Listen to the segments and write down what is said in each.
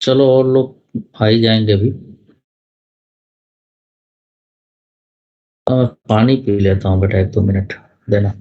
चलो और लोग आ ही जाएंगे अभी। मैं पानी पी लेता हूँ बेटा, 1-2 मिनट देना।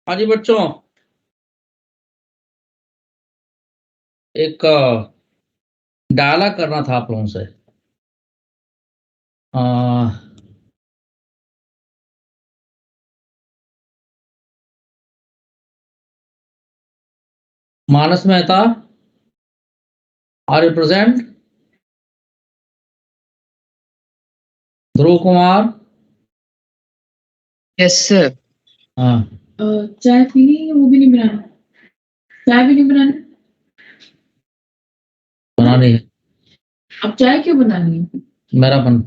हाँ जी बच्चों, एक डायलॉग करना था आप लोगों से। Uh, Manas Mehta, are you present? Dhruv Kumar. Yes sir. हाँ, चाय पीनी है, वो भी नहीं बनाना, चाय भी नहीं बनाना। बनानी है। अब चाय क्यों बनानी है? मेरा बन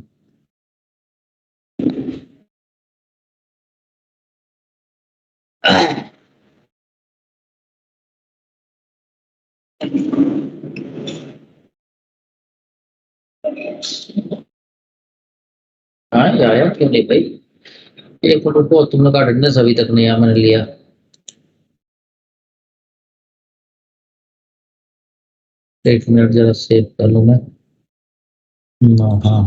हाँ ये आया क्यों नहीं भाई? एक मिनट रुको, तुमने कहा अटेंडेंस अभी तक नहीं आया, मैंने लिया। एक मिनट जरा सेव कर लूँ मैं। हाँ,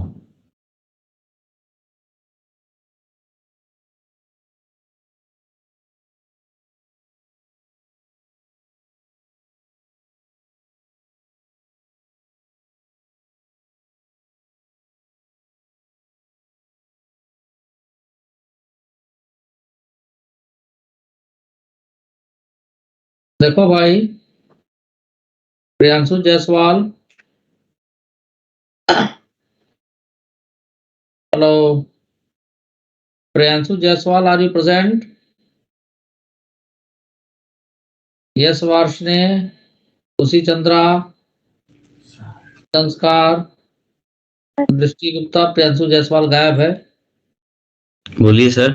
देखो भाई, Priyanshu Jaiswal. Hello Priyanshu Jaiswal, are you present? Yes Varshney, Khushi Chandra, संस्कार, दृष्टि गुप्ता। प्रियांशु जायसवाल गायब है। बोलिए सर।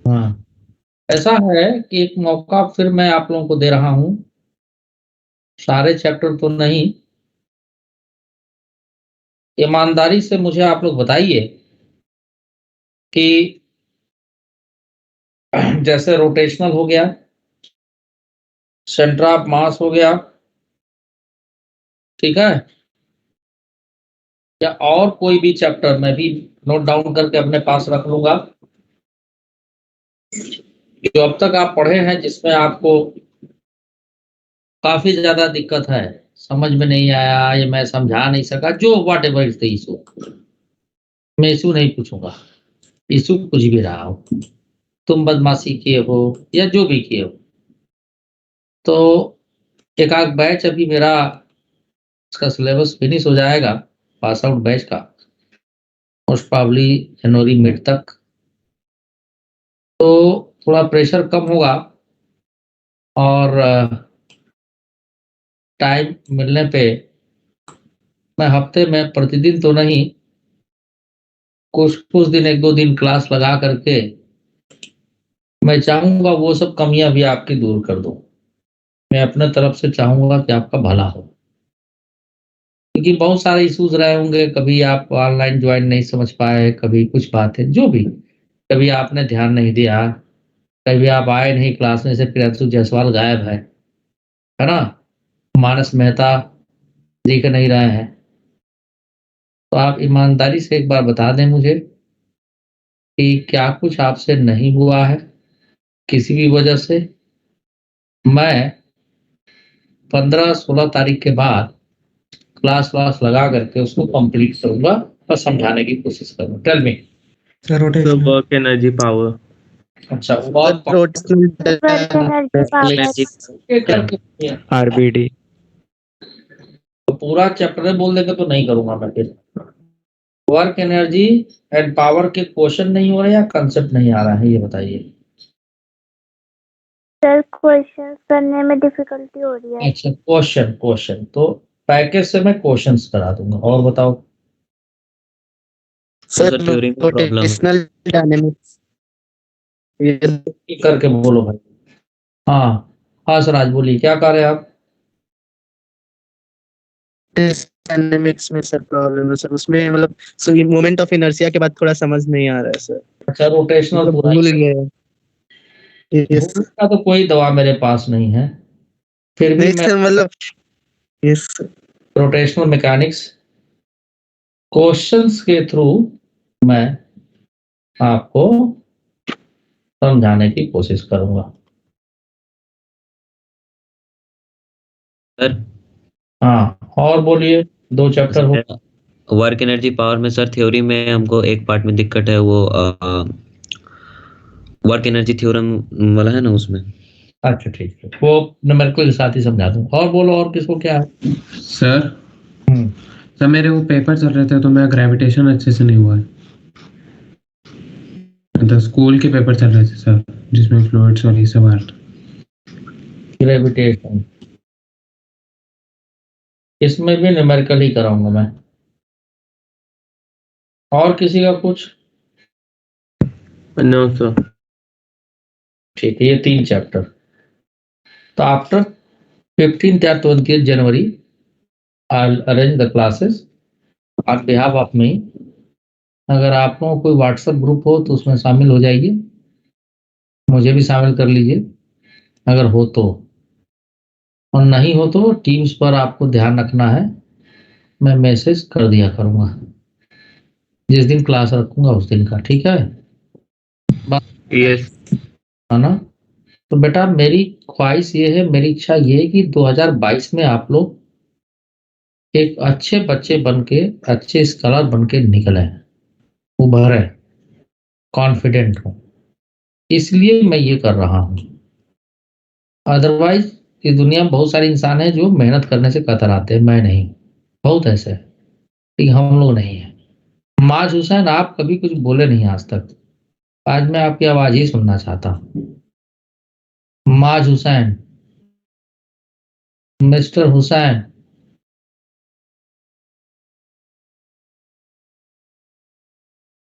हाँ, ऐसा है कि एक मौका फिर मैं आप लोगों को दे रहा हूँ। सारे चैप्टर तो नहीं, ईमानदारी से मुझे आप लोग बताइए कि जैसे रोटेशनल हो गया, सेंटर ऑफ मास हो गया, ठीक है, या और कोई भी चैप्टर मैं भी नोट डाउन करके अपने पास रख लूंगा जो अब तक आप पढ़े हैं, जिसमें आपको काफी ज्यादा दिक्कत है, समझ में नहीं आया, ये मैं समझा नहीं सका, जो what ever is the issue, मैं इशू नहीं पूछूंगा। इशू कुछ भी रहा हो, तुम बदमाशी किए हो या जो भी किए हो, तो एक आध बैच अभी मेरा इसका सिलेबस फिनिश हो जाएगा, पास आउट बैच का, मोस्ट प्रॉब्ली जनवरी मिड तक। तो थोड़ा प्रेशर कम होगा और टाइम मिलने पे मैं हफ्ते में प्रतिदिन तो नहीं, कुछ कुछ दिन 1-2 दिन क्लास लगा करके मैं चाहूँगा वो सब कमियाँ भी आपकी दूर कर दूँ। मैं अपने तरफ से चाहूँगा कि आपका भला हो। क्योंकि बहुत सारे इश्यूज़ रहे होंगे, कभी आप ऑनलाइन जॉइन नहीं समझ पाए, कभी कुछ बातें जो भी, कभी आपने ध्यान नहीं दिया, कभी आप आए नहीं क्लास में, जैसे प्रियांशु जायसवाल गायब है ना? मानस मेहता दिख नहीं रहे हैं। तो आप ईमानदारी से एक बार बता दें मुझे कि क्या कुछ आपसे नहीं हुआ है, किसी भी वजह से? मैं 15-16 तारीख के बाद क्लास व्लास लगा करके उसको कंप्लीट करूँगा और समझाने की कोशिश करूँगा। Tell me. Sir So rotational work energy power. अच्छा, और Work energy power. ये करके आरबीडी तो पूरा चैप्टर बोल देंगे तो नहीं करूँगा मैं फिर। वर्क एनर्जी एंड पावर के क्वेश्चन नहीं हो रहे या कंसेप्ट नहीं आ रहा है, ये बताइए। सर क्वेश्चन करने में डिफिकल्टी हो रही है। अच्छा, क्वेश्चन तो पैकेज से मैं क्वेश्चंस करा दूंगा। और बताओ। सर theory में problem है। रोटेशनल डायनेमिक्स करके बोलो भाई। हाँ हाँ सर, आज बोलिए क्या कह रहे हैं आप? डायनेमिक्स में सर प्रॉब्लम है सर, उसमें मतलब सो मोमेंट ऑफ इनर्शिया के बाद थोड़ा समझ नहीं आ रहा है सर, अच्छा, रोटेशनल मतलब पूरा भूल गए। यस भूलने का तो कोई दवा मेरे पास नहीं है, फिर भी नहीं मैं सर, मतलब यस रोटेशनल मैकेनिक्स क्वेश्चंस के थ्रू मैं आपको समझाने की कोशिश करूंगा। सर हाँ, और बोलिए। 2 चैप्टर हो। वर्क एनर्जी पावर में सर थ्योरी में हमको एक पार्ट में दिक्कत है, वो वर्क एनर्जी थ्योरम वाला है ना उसमें। अच्छा ठीक है, वो न्यूमेरिकल के साथ ही समझा दूँ। और बोलो, और किसको क्या है? सर सर मेरे वो पेपर चल रहे थे तो मेरा ग्रेविटेशन अच्छे से नहीं हुआ है। मतलब स्कूल के पेपर चल रहे थे सर, जिसमें फ्लूइड्स और ये सब आ रहा था। ग्रेविटेशन, इसमें भी न्यूमेरिकल ही कराऊंगा मैं। और किसी का कुछ? No sir. ठीक है, ये 3 चैप्टर। तो आफ्टर 15th या 20th January I will arrange the classes on behalf of me. अगर आप लोगों को कोई व्हाट्सएप ग्रुप हो तो उसमें शामिल हो जाइए, मुझे भी शामिल कर लीजिए अगर हो तो, और नहीं हो तो टीम्स पर आपको ध्यान रखना है, मैं मैसेज कर दिया करूँगा जिस दिन क्लास रखूँगा उस दिन का। ठीक है? यस है ना? तो बेटा मेरी ख्वाहिश ये है, मेरी इच्छा ये है कि 2022 में आप लोग एक अच्छे बच्चे बन के, अच्छे स्कॉलर बन के निकले, उभरे, कॉन्फिडेंट हो। इसलिए मैं ये कर रहा हूँ। अदरवाइज इस दुनिया में बहुत सारे इंसान हैं जो मेहनत करने से कतराते हैं, मैं नहीं। बहुत ऐसे हैं, लेकिन हम लोग नहीं हैं। माज हुसैन, आप कभी कुछ बोले नहीं आज तक, आज मैं आपकी आवाज ही सुनना चाहता हूँ। माज Hussain, mister Hussain,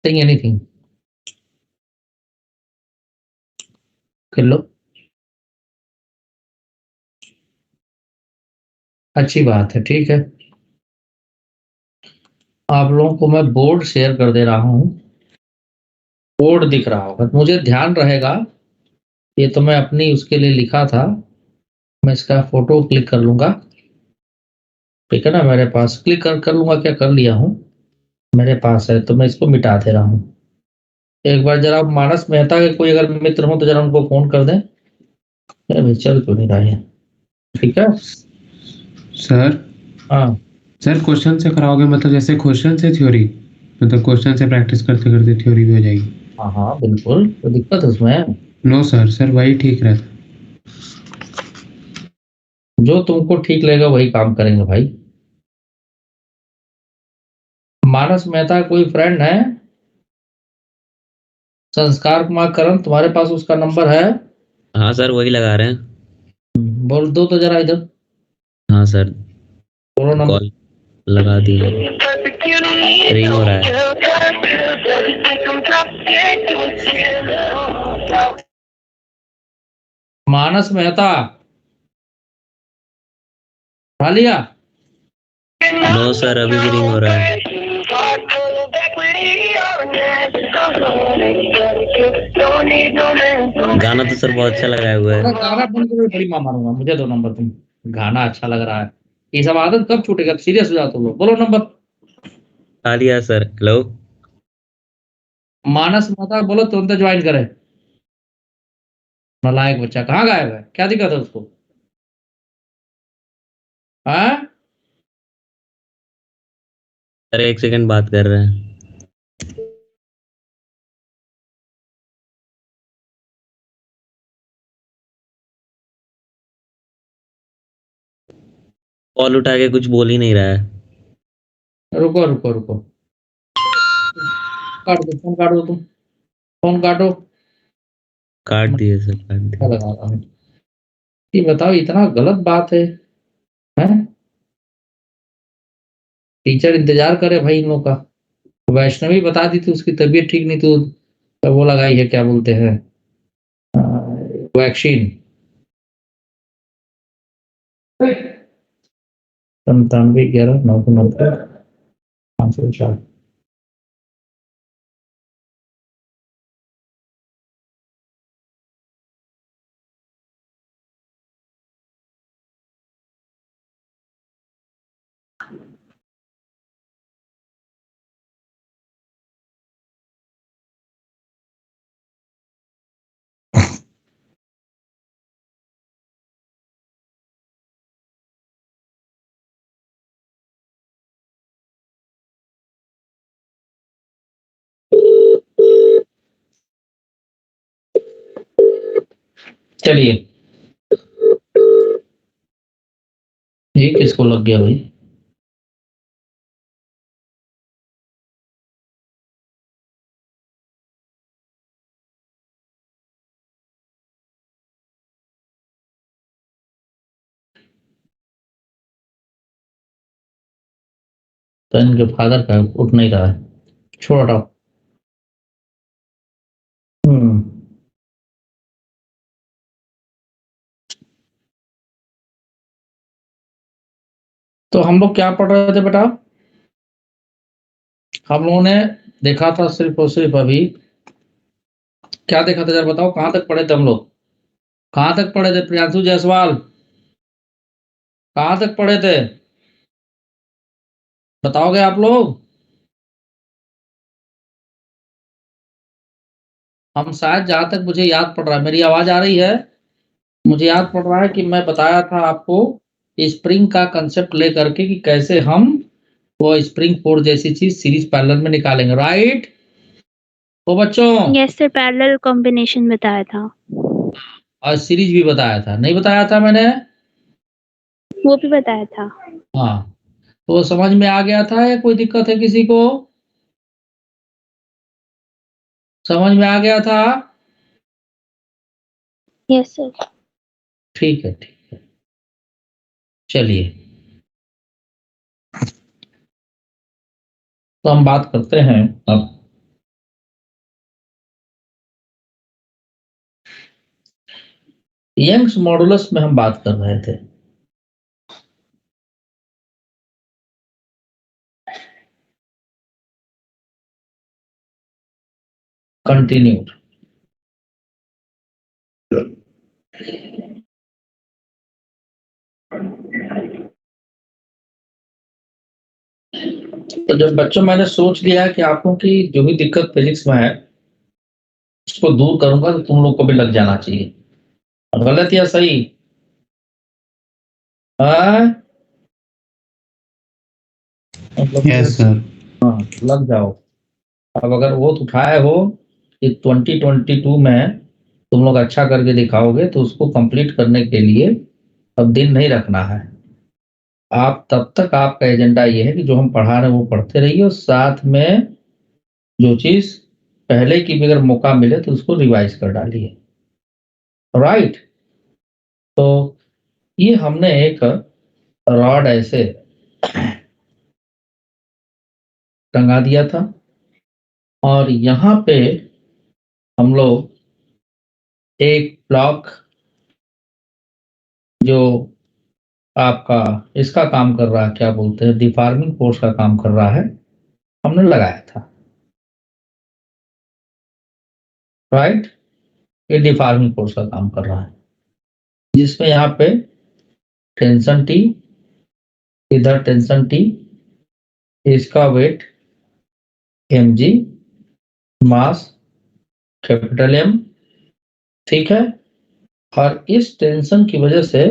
saying anything? कर लो, अच्छी बात है। ठीक है, आप लोगों को मैं बोर्ड शेयर कर दे रहा हूँ। बोर्ड दिख रहा होगा, मुझे ध्यान रहेगा। ये तो मैं अपनी उसके लिए लिखा था, मैं इसका फोटो क्लिक कर लूंगा। ठीक है ना, मेरे पास क्लिक कर लूंगा, क्या कर लिया हूँ, मेरे पास है, तो मैं इसको मिटा दे रहा हूँ। एक बार जरा मानस मेहता के कोई अगर मित्र हो तो जरा उनको फोन कर दें। अरे चल क्यों नहीं रहा है? ठीक है सर हाँ सर क्वेश्चन से कराओगे, मतलब जैसे क्वेश्चन से थ्योरी, मतलब क्वेश्चन से प्रैक्टिस करते करते थ्योरी भी हो जाएगी? हाँ हाँ बिल्कुल, तो दिक्कत है उसमें? नो सर, सर वही ठीक रहता। जो तुमको ठीक लगेगा वही काम करेंगे भाई। मानस मेहता का कोई फ्रेंड है? संस्कार कुमार करन, तुम्हारे पास उसका नंबर है? हाँ सर, वही लगा रहे हैं। बोल दो तो जरा इधर, हाँ सर, बोलो नंबर। कॉल लगा दिए, रिंग हो रहा है। मानस मेहता उठा लिया? नो सर, अभी भी रिंग हो रहा है। गाना तो सर बहुत अच्छा लगाया हुआ अरे है। गाना बंद करो, बड़ी मां मारूंगा। मुझे दो नंबर तुम। गाना अच्छा लग रहा है। ये सब आदत कब छूटेगा? सीरियस हो जाओ तुम लोग। बोलो नंबर। आ लिया सर। हेलो, मानस मेहता बोलो तुरंत ज्वाइन करे। नालायक बच्चा कहाँ गायब है? क्या दिक्कत है उसको? हाँ, सर 1 सेकंड बात कर रहे हैं। कॉल उठा के कुछ बोल ही नहीं रहा है। रुको रुको रुको, काट दो फोन, काट दो तुम फोन, काटो। काट दिए सर, काट क्या दिए। लगा रहा हूँ? ये बताओ, इतना गलत बात है, हैं? टीचर इंतजार करे भाई इन लोग का। वैष्णवी बता दी थी उसकी तबीयत ठीक नहीं, तो वो लगाई है, क्या बोलते हैं, वैक्सीन। 97 11 9 9 504। चलिए, ये किसको लग गया भाई? तो इनके फादर का उठ नहीं रहा है, छोड़ हटाओ। तो हम लोग क्या पढ़ रहे थे बेटा? हम लोगों ने देखा था सिर्फ और सिर्फ अभी, क्या देखा था जरा बताओ, कहाँ तक पढ़े थे हम लोग? कहाँ तक पढ़े थे प्रियांशु जायसवाल? कहाँ तक पढ़े थे? बताओगे आप लोग? हम शायद, जहां तक मुझे याद पड़ रहा है, मेरी आवाज आ रही है? मुझे याद पड़ रहा है कि मैं बताया था आपको स्प्रिंग का कंसेप्ट लेकर के, कि कैसे हम वो स्प्रिंग फोर्स जैसी चीज सीरीज पैरेलल में निकालेंगे, राइट? तो बच्चों, यस सर, पैरेलल कॉम्बिनेशन बताया था। और सीरीज भी बताया था, नहीं बताया था मैंने? वो भी बताया था। हाँ, तो वो समझ में आ गया था या कोई दिक्कत है किसी को? समझ में आ गया था? Yes sir. ठीक है, ठीक है। चलिए, तो हम बात करते हैं अब यंग्स मॉडुलस में। हम बात कर रहे थे, कंटिन्यूड। तो जब बच्चों, मैंने सोच लिया कि आप लोगों की जो भी दिक्कत फिजिक्स में है उसको दूर करूंगा, तो तुम लोग को भी लग जाना चाहिए। गलत या सही? हाँ, मतलब यस सर। लग जाओ। अब अगर वो उठाए हो कि 2022 में तुम लोग अच्छा करके दिखाओगे, तो उसको कंप्लीट करने के लिए अब दिन नहीं रखना है। आप तब तक आपका एजेंडा ये है कि जो हम पढ़ा रहे हैं वो पढ़ते रहिए और साथ में जो चीज पहले की भी अगर मौका मिले तो उसको रिवाइज कर डालिए। राइट, तो ये हमने एक रॉड ऐसे टंगा दिया था और यहाँ पे हम लोग एक ब्लॉक जो आपका इसका काम कर रहा है, क्या बोलते हैं, डिफार्मिंग फोर्स का काम कर रहा है, हमने लगाया था। राइट, ये डिफार्मिंग फोर्स का काम कर रहा है जिसमें यहाँ पे टेंशन टी, इधर टेंशन टी, इसका weight mg, mass capital M, ठीक है। और इस टेंशन की वजह से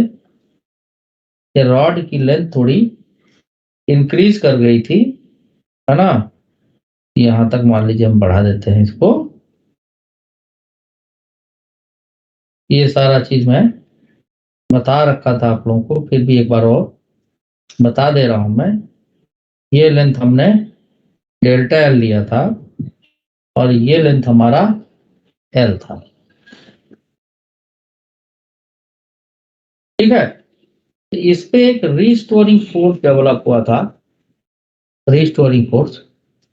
ये रॉड की लेंथ थोड़ी इंक्रीज कर गई थी, है ना। यहां तक मान लीजिए हम बढ़ा देते हैं इसको। ये सारा चीज मैं बता रखा था आप लोगों को, फिर भी एक बार और बता दे रहा हूं मैं। ये लेंथ हमने डेल्टा एल लिया था और ये लेंथ हमारा एल था, ठीक है। इस पे एक रिस्टोरिंग फोर्स डेवलप हुआ था, रिस्टोरिंग फोर्स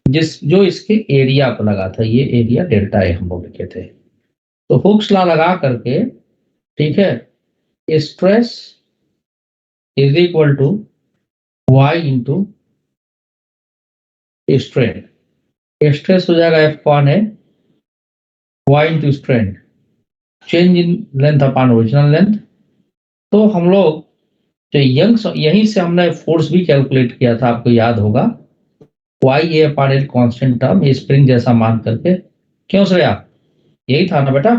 जो इसके एरिया पर लगा था। ये एरिया डेल्टा ए हम लोग लिखे थे। तो हुक्स लॉ लगा करके, ठीक है, stress is equal to Y into strain. Stress हो जाएगा एफ कॉन है Y into strain, change in length upon original length. तो हम लोग जो यंग्स, यहीं से हमने फोर्स भी कैलकुलेट किया था, आपको याद होगा, Y A upon L constant term, spring जैसा मान करके। क्यों श्रेया, यही था ना बेटा।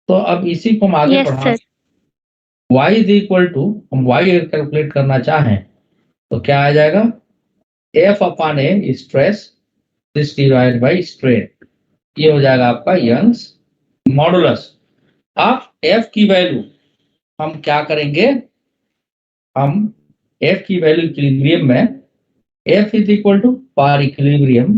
तो अब इसी को हम आगे यस बढ़ा, sir. y is equal to, हम y कैलकुलेट करना चाहें तो क्या आ जाएगा, F upon A stress this divide by strain. ये हो जाएगा आपका यंग्स मॉडुलस। अब f की वैल्यू हम क्या करेंगे, हम f की वैल्यू इक्विलिब्रियम में, f इज इक्वल टू पार इक्विलिब्रियम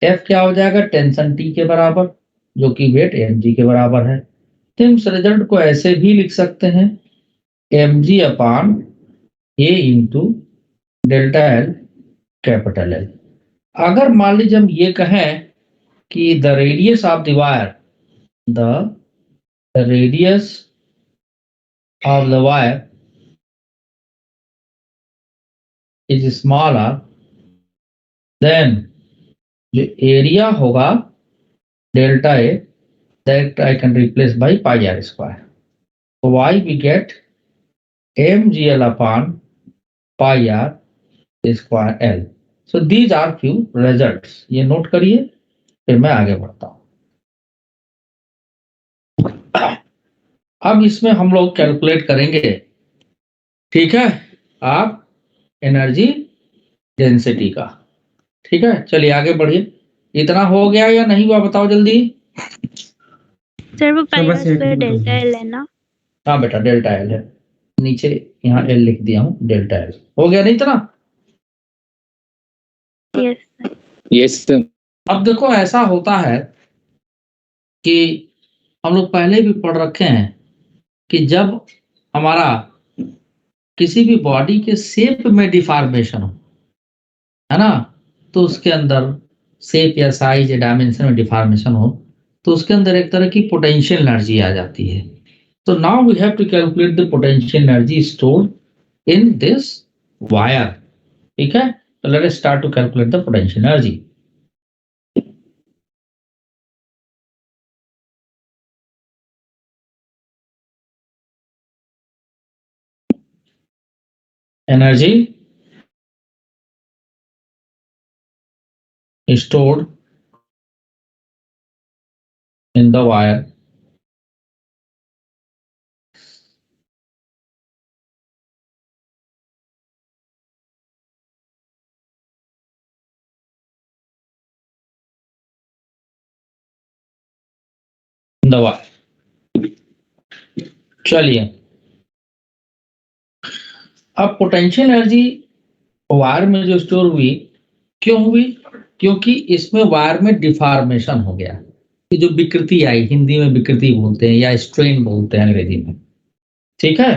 f क्या हो जाएगा, टेंशन t के बराबर, जो कि वेट mg के बराबर है। तो इस रिजल्ट को ऐसे भी लिख सकते हैं, mg upon a into delta L capital L. अगर मान लीजिए हम ये कहें कि the radius of the wire, the radius of the wire is smaller than जो एरिया होगा delta A, that I can replace by pi R square. तो why we get mgl upon pi R square L. So these are few results, ये note करिए, फिर मैं आगे बढ़ता हूं। अब इसमें हम लोग कैलकुलेट करेंगे, ठीक है, आप एनर्जी डेंसिटी का। ठीक है, चलिए आगे बढ़िए। इतना हो गया या नहीं हुआ, बताओ जल्दी। सर वो पाई बस आर एक स्क्वायर मिनट हो डेल्टा गया। एल है ना? हाँ बेटा, डेल्टा एल है, नीचे यहाँ एल लिख दिया हूँ, डेल्टा एल हो गया नहीं इतना। Yes sir. Yes sir. अब देखो ऐसा होता है कि हम लोग पहले भी पढ़ रखे हैं कि जब हमारा किसी भी बॉडी के शेप में डिफॉर्मेशन हो, है ना, तो उसके अंदर शेप या साइज या डायमेंशन में डिफॉर्मेशन हो, तो उसके अंदर एक तरह की पोटेंशियल एनर्जी आ जाती है। तो now we have to calculate the potential energy stored in this wire. ठीक है, तो let us start to calculate the potential energy. Energy stored in the wire in the wire। चलिए, अब पोटेंशियल एनर्जी वायर में जो store हुई, क्यों हुई? क्योंकि इसमें वायर में डिफॉर्मेशन हो गया, कि जो विकृति आई, हिंदी में विकृति बोलते हैं या स्ट्रेन बोलते हैं अंग्रेजी में, ठीक है।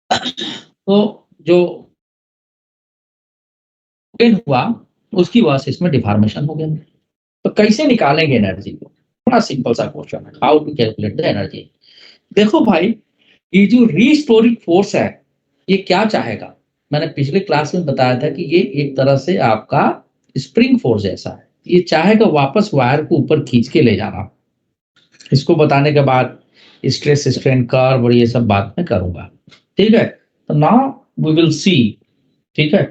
तो जो स्ट्रेन हुआ उसकी वजह से इसमें डिफॉर्मेशन हो गया। तो कैसे निकालेंगे एनर्जी को? बड़ा सिंपल सा क्वेश्चन है, how to calculate the energy. देखो भाई, ये जो रीस्टोरिंग फोर्स है, ये क्या चाहेगा? मैंने पिछले क्लास में बताया था कि ये एक तरह से आपका स्प्रिंग फोर्स जैसा है, ये चाहेगा वापस वायर को ऊपर खींच के ले जाना। इसको बताने के बाद स्ट्रेस स्ट्रेन कर्व और ये सब बात मैं करूंगा, ठीक है। तो नाउ वी विल सी, ठीक है।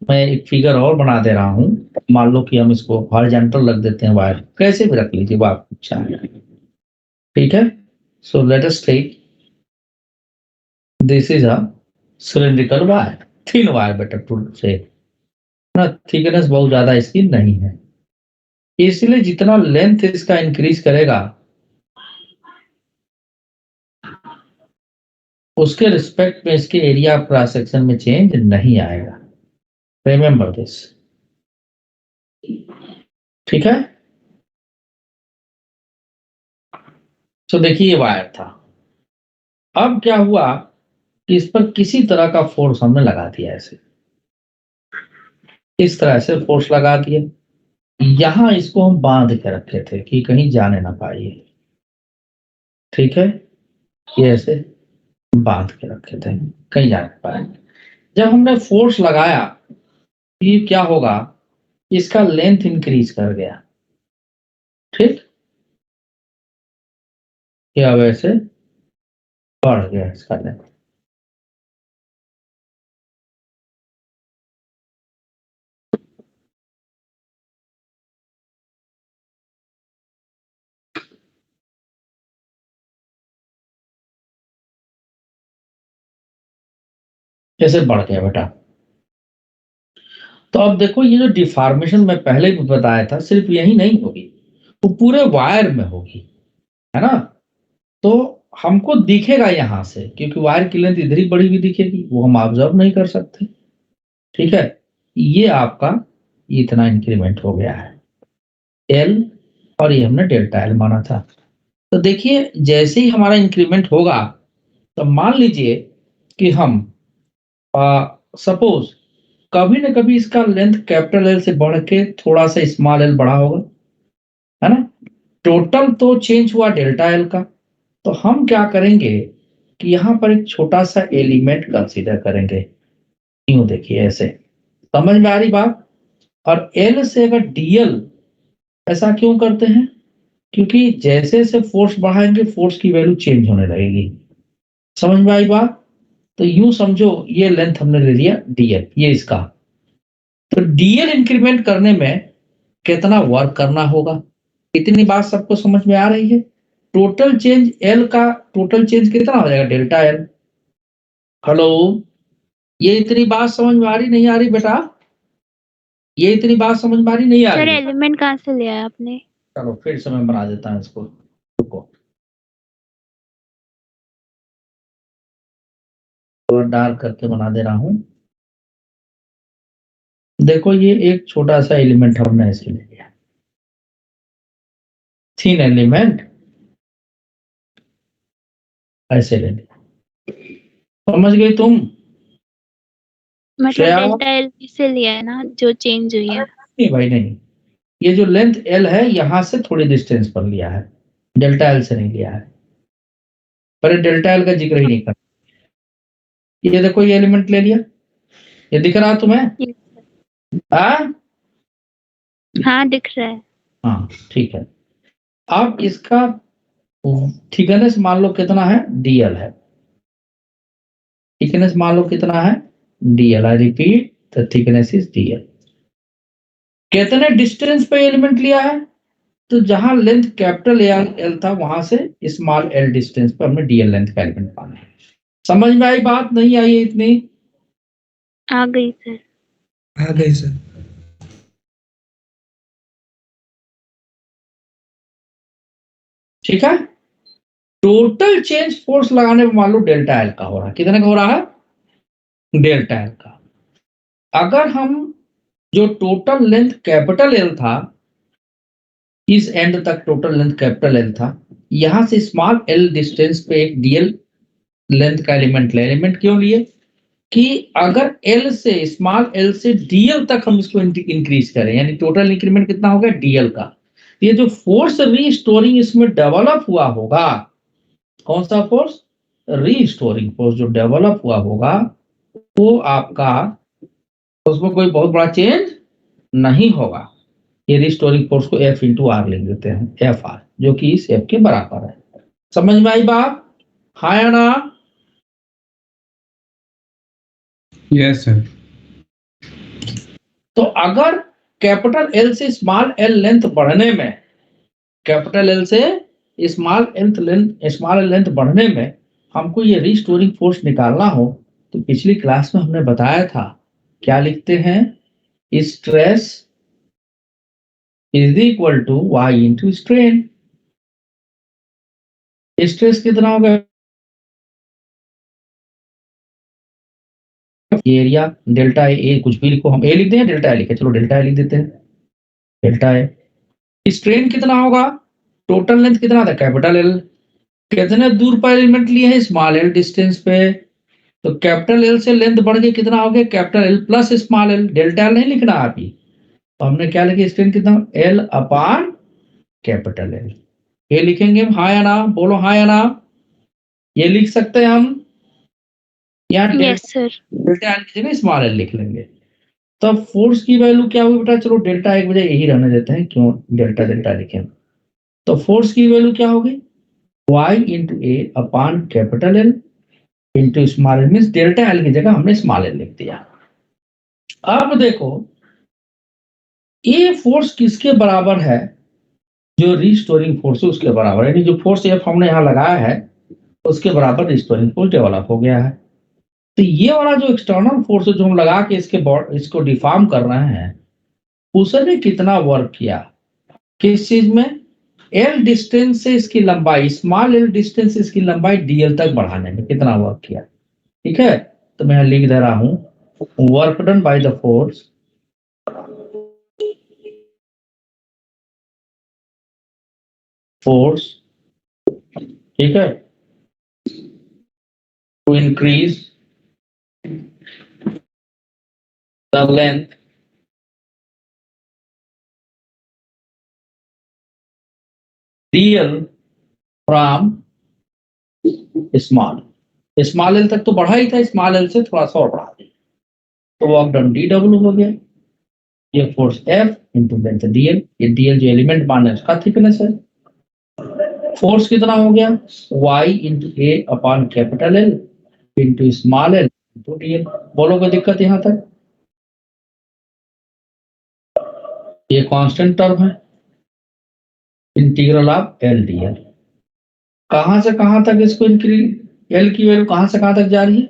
मैं एक फिगर और बना दे रहा हूं, मान लो कि हम इसको हॉरिजॉन्टल रख देते हैं, वायर कैसे भी रख लीजिए, वो आपको अच्छा है, ठीक है। So let us take this is a cylindrical wire, thin wire better to say ना, थिकनेस बहुत ज्यादा इसकी नहीं है, इसलिए जितना लेंथ इसका इंक्रीज करेगा उसके रिस्पेक्ट में इसके एरिया ऑफ क्रॉस सेक्शन में चेंज नहीं आएगा, रिमेंबर दिस, ठीक है। तो देखिए ये वायर था, अब क्या हुआ कि इस पर किसी तरह का फोर्स हमने लगा दिया, ऐसे इस तरह से फोर्स लगा दिया, यहां इसको हम बांध के रखे थे कि कहीं जाने ना पाइए, ठीक है। ये ऐसे बांध के रखे थे, कहीं जा नहीं पाए। जब हमने फोर्स लगाया, ये क्या होगा, इसका लेंथ इंक्रीज कर गया, ठीक, या वैसे बढ़ गया इसका लेंथ। कैसे बढ़ गया बेटा? तो अब देखो, ये जो डिफॉर्मेशन मैं पहले भी बताया था, सिर्फ यही नहीं होगी, वो पूरे वायर में होगी, है ना। तो हमको दिखेगा यहां से, क्योंकि वायर की लेंथ इधर ही बढ़ी हुई दिखेगी, वो हम ऑब्जर्व नहीं कर सकते, ठीक है। ये आपका इतना इंक्रीमेंट हो गया है एल, और ये हमने डेल्टा एल माना था। तो देखिए, जैसे ही हमारा इंक्रीमेंट होगा, तो मान लीजिए कि हम सपोज कभी ना कभी इसका लेंथ कैपिटल एल से बढ़ के थोड़ा सा स्मॉल एल बढ़ा होगा, है ना। टोटल तो चेंज हुआ डेल्टा एल का। तो हम क्या करेंगे कि यहाँ पर एक छोटा सा एलिमेंट कंसीडर करेंगे, यूं देखिए ऐसे, समझ में आ रही बात? और एल से अगर डीएल, ऐसा क्यों करते हैं? क्योंकि जैसे जैसे फोर्स बढ़ाएंगे फोर्स की वैल्यू चेंज होने लगेगी, समझ में आई बात? तो यूं समझो, ये लेंथ हमने ले लिया डीएल, ये इसका, तो डीएल इंक्रीमेंट करने में कितना वर्क करना होगा, इतनी बात सबको समझ में आ रही है? टोटल चेंज एल का, टोटल चेंज कितना हो जाएगा, डेल्टा एल। हेलो, ये इतनी बात समझ में आ रही नहीं आ रही बेटा? ये इतनी बात समझ में आ रही नहीं आ सर रही? एलिमेंट कहाँ से लिया आपने? चलो फिर से मैं बना देता हूँ इसको, रुको, और डार्क करके बना दे रहा हूँ। देखो, ये एक छोटा सा एलिमेंट हमने ऐसे ले लिया, थिन एलिमेंट ऐसे ले लिया, समझ गई तुम? मतलब श्रेया? डेल्टा एल से लिया है ना, जो चेंज हुई है। नहीं भाई नहीं, ये जो लेंथ एल है यहां से थोड़ी डिस्टेंस पर लिया है, डेल्टा एल से नहीं लिया है, पर डेल्टा एल का जिक्र ही नहीं कर। ये देखो, ये एलिमेंट ले लिया, ये दिख रहा तुम्हें? हाँ हाँ दिख रहा है। हाँ, ठीक है। अब इसका थिकनेस मान लो कितना है, डीएल है, थिकनेस मान लो कितना है, DL. I repeat, the thickness is DL. कितने डिस्टेंस पे एलिमेंट लिया है? तो जहां लेंथ कैपिटल एल था, वहां से स्मॉल एल डिस्टेंस पर हमने डीएल लेंथ का एलिमेंट पाना है। समझ में आई बात, नहीं आई इतनी? आ गई सर। आ गई सर। ठीक है। टोटल चेंज फोर्स लगाने में मान लो डेल्टा एल का हो रहा है, कितने का हो रहा है? डेल्टा एल का। अगर हम जो टोटल लेंथ कैपिटल एल था, इस एंड तक टोटल लेंथ कैपिटल एल था, यहां से स्मॉल एल डिस्टेंस पे एक डीएल लेंथ का एलिमेंट ले। एलिमेंट क्यों लिए? कि अगर एल से स्मॉल एल से डीएल तक हम इसको इंक्रीज करें, यानी टोटल इंक्रीमेंट कितना हो गया? डीएल का। ये जो फोर्स रीस्टोरिंग इसमें डेवलप हुआ होगा, कौन सा फोर्स? रीस्टोरिंग फोर्स जो डेवलप हुआ होगा वो आपका, उसमें कोई बहुत बड़ा चेंज नहीं होगा। ये रिस्टोरिंग फोर्स को F इंटू आर लिख देते हैं, एफ आर, जो कि इस F के बराबर है। समझ में आई बात? हाँ या ना? Yes sir. तो अगर कैपिटल एल से स्मॉल एल लेंथ बढ़ने में, कैपिटल एल से स्मॉल एल लेंथ बढ़ने में हमको ये रिस्टोरिंग फोर्स निकालना हो, तो पिछली क्लास में हमने बताया था, क्या लिखते हैं? Stress is equal to Y into strain. Stress कितना होगा? एरिया डेल्टा ए, कुछ भी लिखो, हम ए लिख दें डेल्टा ए लिखे, चलो डेल्टा ए लिख देते हैं, डेल्टा ए। स्ट्रेन कितना होगा? टोटल लेंथ कितना था? Capital L. कितने दूर पर एलिमेंट लिए हैं? स्मॉल एल डिस्टेंस पे। तो कैपिटल एल से लेंथ बढ़ के कितना हो गया? Capital L plus small L. Delta L नहीं लिखना अभी, तो हमने क्या लिखा? स्ट्रेन कितना? L upon capital L. ये लिखेंगे हम, हाँ या ना? बोलो हाँ या ना? ये लिख सकते हैं हम, या यस सर। डेल्टा एल की जगह स्मॉल एल लिख लेंगे। तब फोर्स की वैल्यू क्या हुई बेटा? चलो डेल्टा एक बजाय यही रहने देते हैं, क्यों डेल्टा डेल्टा लिखें। तो फोर्स की वैल्यू क्या होगी? y into A upon capital L into small L, means delta L की जगह हमने स्मॉल एल लिख दिया। अब देखो ये फोर्स किसके बराबर है? जो रिस्टोरिंग फोर्स है उसके बराबर, यानी जो फोर्स एफ हमने यहाँ लगाया है उसके बराबर रिस्टोरिंग फोर्स डेवलप हो गया है। तो ये वाला जो एक्सटर्नल फोर्स है जो हम लगा के इसको डिफॉर्म कर रहे हैं, उसने कितना वर्क किया? किस चीज में? एल डिस्टेंस से इसकी लंबाई, स्मॉल एल डिस्टेंस से इसकी लंबाई डीएल तक बढ़ाने में कितना वर्क किया। ठीक है, तो मैं लिख दे रहा हूं, work done by the force ठीक है, to increase the length DL from small L तक तो बढ़ा ही था, स्मॉल एल से थोड़ा सा और बढ़ा दिया, तो वर्क डन डी डब्ल्यू हो गया। ये force F into length DL, ये डीएल जो एलिमेंट मान है उसका थिकनेस है। फोर्स कितना हो गया? y into A upon capital L into small L into DL. बोलो कोई दिक्कत यहां तक? ये कांस्टेंट टर्म है, इंटीग्रल ऑफ एल डीएल। कहां से कहां तक इसको इंक्रीज, एल की वैल्यू कहां से कहां तक जा रही है?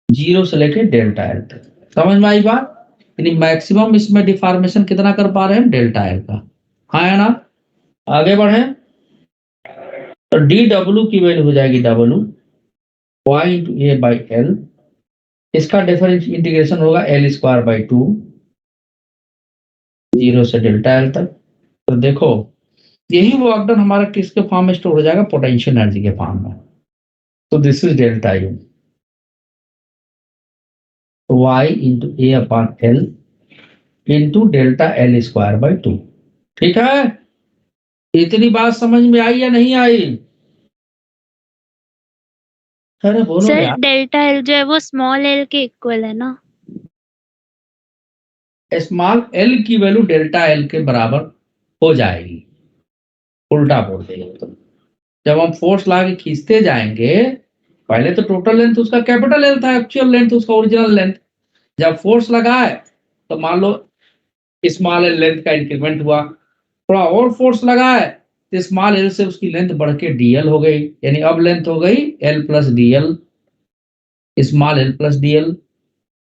0 से लेके डेल्टा एल तक। समझ में आई बात? यानी मैक्सिमम इसमें डिफॉर्मेशन कितना कर पा रहे हैं? डेल्टा एल का। हाँ या ना? आगे बढ़े तो डी डब्ल्यू की वैल्यू हो जाएगी W Y into A by L, इसका डिफरेंस इंटीग्रेशन होगा एल स्क्वायर बाई 2, 0 से डेल्टा एल तक। तो देखो यही वर्क डन हमारा किसके फॉर्म में स्टोर हो जाएगा? पोटेंशियल एनर्जी के फॉर्म में। तो this is delta U, y into A upon L into delta L square by 2। ठीक है, इतनी बात समझ में आई या नहीं आई? अरे बोलो सर यार। डेल्टा एल जो है वो स्मॉल एल के इक्वल है ना? स्मॉल एल की वैल्यू डेल्टा एल के बराबर हो जाएगी। उल्टा बोल देंगे तो जब हम फोर्स ला के खींचते जाएंगे, पहले तो टोटल लेंथ उसका कैपिटल एल था, एक्चुअल लेंथ उसका ओरिजिनल लेंथ। जब फोर्स लगाए तो मान लो स्मॉल एल लेंथ का इंक्रीमेंट हुआ, थोड़ा और फोर्स लगाए तो स्मॉल एल से उसकी लेंथ बढ़ के डीएल हो गई, यानी अब लेंथ हो गई L plus DL, small L plus DL.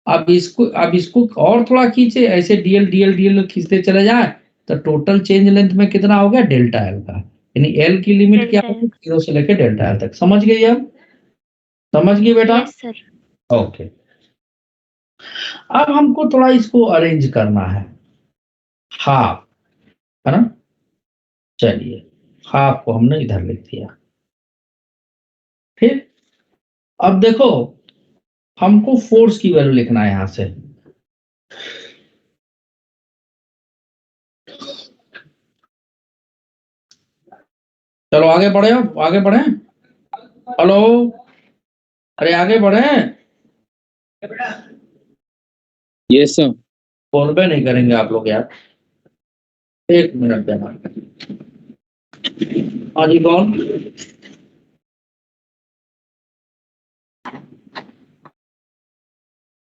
अब इसको और थोड़ा खींचे, ऐसे डीएल डीएल डीएल खींचते चले जाए तो टोटल चेंज लेंथ में कितना हो गया? डेल्टा एल का। यानी एल की लिमिट क्या डेल्टा होगी, 0 से लेकर डेल्टा एल तक। समझ गई अब? समझ गई बेटा? Yes sir. ओके। अब हमको थोड़ा इसको अरेंज करना है, हाफ, है ना? चलिए, हाफ को हमने इधर लिख दिया। फिर अब देखो, हमको फोर्स की वैल्यू लिखना है यहां से। चलो आगे बढ़े, आगे बढ़े। हेलो, अरे आगे बढ़े। Yes sir. बोलबे नहीं करेंगे आप लोग यार, 1 मिनट देना। हाँ जी, कौन?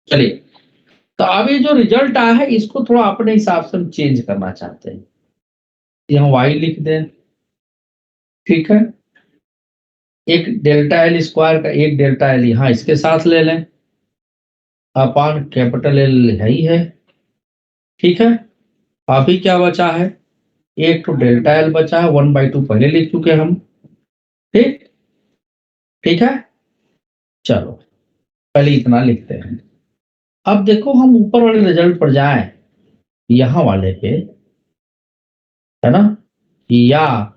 चलिए, तो अभी जो रिजल्ट आया है इसको थोड़ा अपने हिसाब से हम चेंज करना चाहते हैं। यहाँ वाई लिख दें, ठीक है। एक डेल्टा एल स्क्वायर का एक डेल्टा एल यहाँ इसके साथ ले लें, अपान कैपिटल एल है ही है, ठीक है। अभी क्या बचा है, एक तो डेल्टा एल बचा है, 1/2 पहले लिख चुके हम, ठीक, ठीक है। चलो पहले इतना लिखते हैं। अब देखो हम ऊपर वाले रिजल्ट पर जाएं, यहाँ वाले पे, है ना, या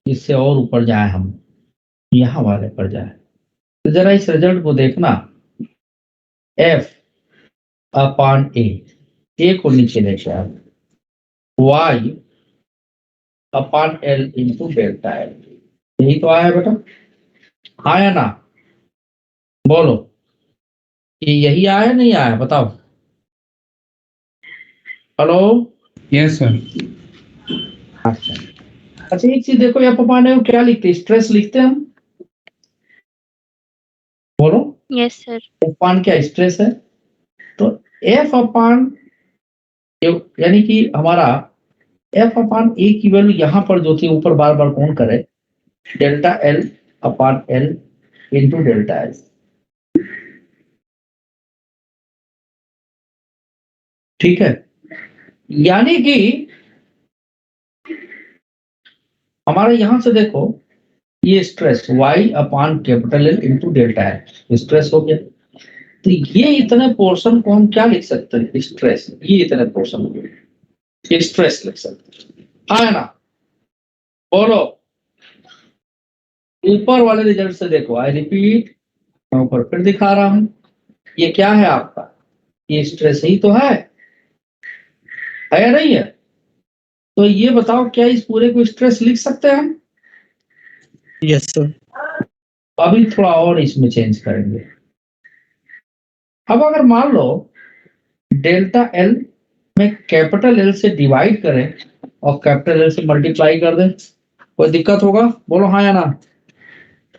इससे और ऊपर जाए हम, यहाँ वाले पर जाए। तो जरा इस रिजल्ट को देखना, एफ अपान ए को नीचे लेके आओ, वाई अपान एल इंटू डेल्टा एल, यही तो आया है बेटा, हाँ या ना? बोलो, ये यही आया है नहीं आया, बताओ। Hello, yes sir. अच्छा अच्छा, एक चीज देखो, एफ अपान ए को क्या लिखते हैं, स्ट्रेस लिखते हैं हम, बोलो। Yes sir. एफ अपान क्या स्ट्रेस है, तो एफ अपान यानी कि हमारा एफ अपान ए की वैल्यू यहां पर जो थी ऊपर बार बार कौन करे, delta L upon L into delta L, ठीक है। यानी कि हमारे यहां से देखो, ये stress Y upon capital L into delta L stress हो गया। तो ये इतने पोर्शन को हम क्या लिख सकते हैं, स्ट्रेस, ये इतने पोर्शन को स्ट्रेस लिख सकते हैं, हाँ है ना? बोलो, ऊपर वाले रिजल्ट से देखो, आई रिपीट, मैं ऊपर फिर दिखा रहा हूं, ये क्या है आपका, ये स्ट्रेस ही तो है या नहीं है? तो ये बताओ, क्या इस पूरे को स्ट्रेस लिख सकते हैं हम? Yes sir. अभी थोड़ा और इसमें चेंज करेंगे। अब अगर मान लो डेल्टा एल में कैपिटल एल से डिवाइड करें और कैपिटल एल से मल्टीप्लाई कर दें, कोई दिक्कत होगा? बोलो हाँ या ना?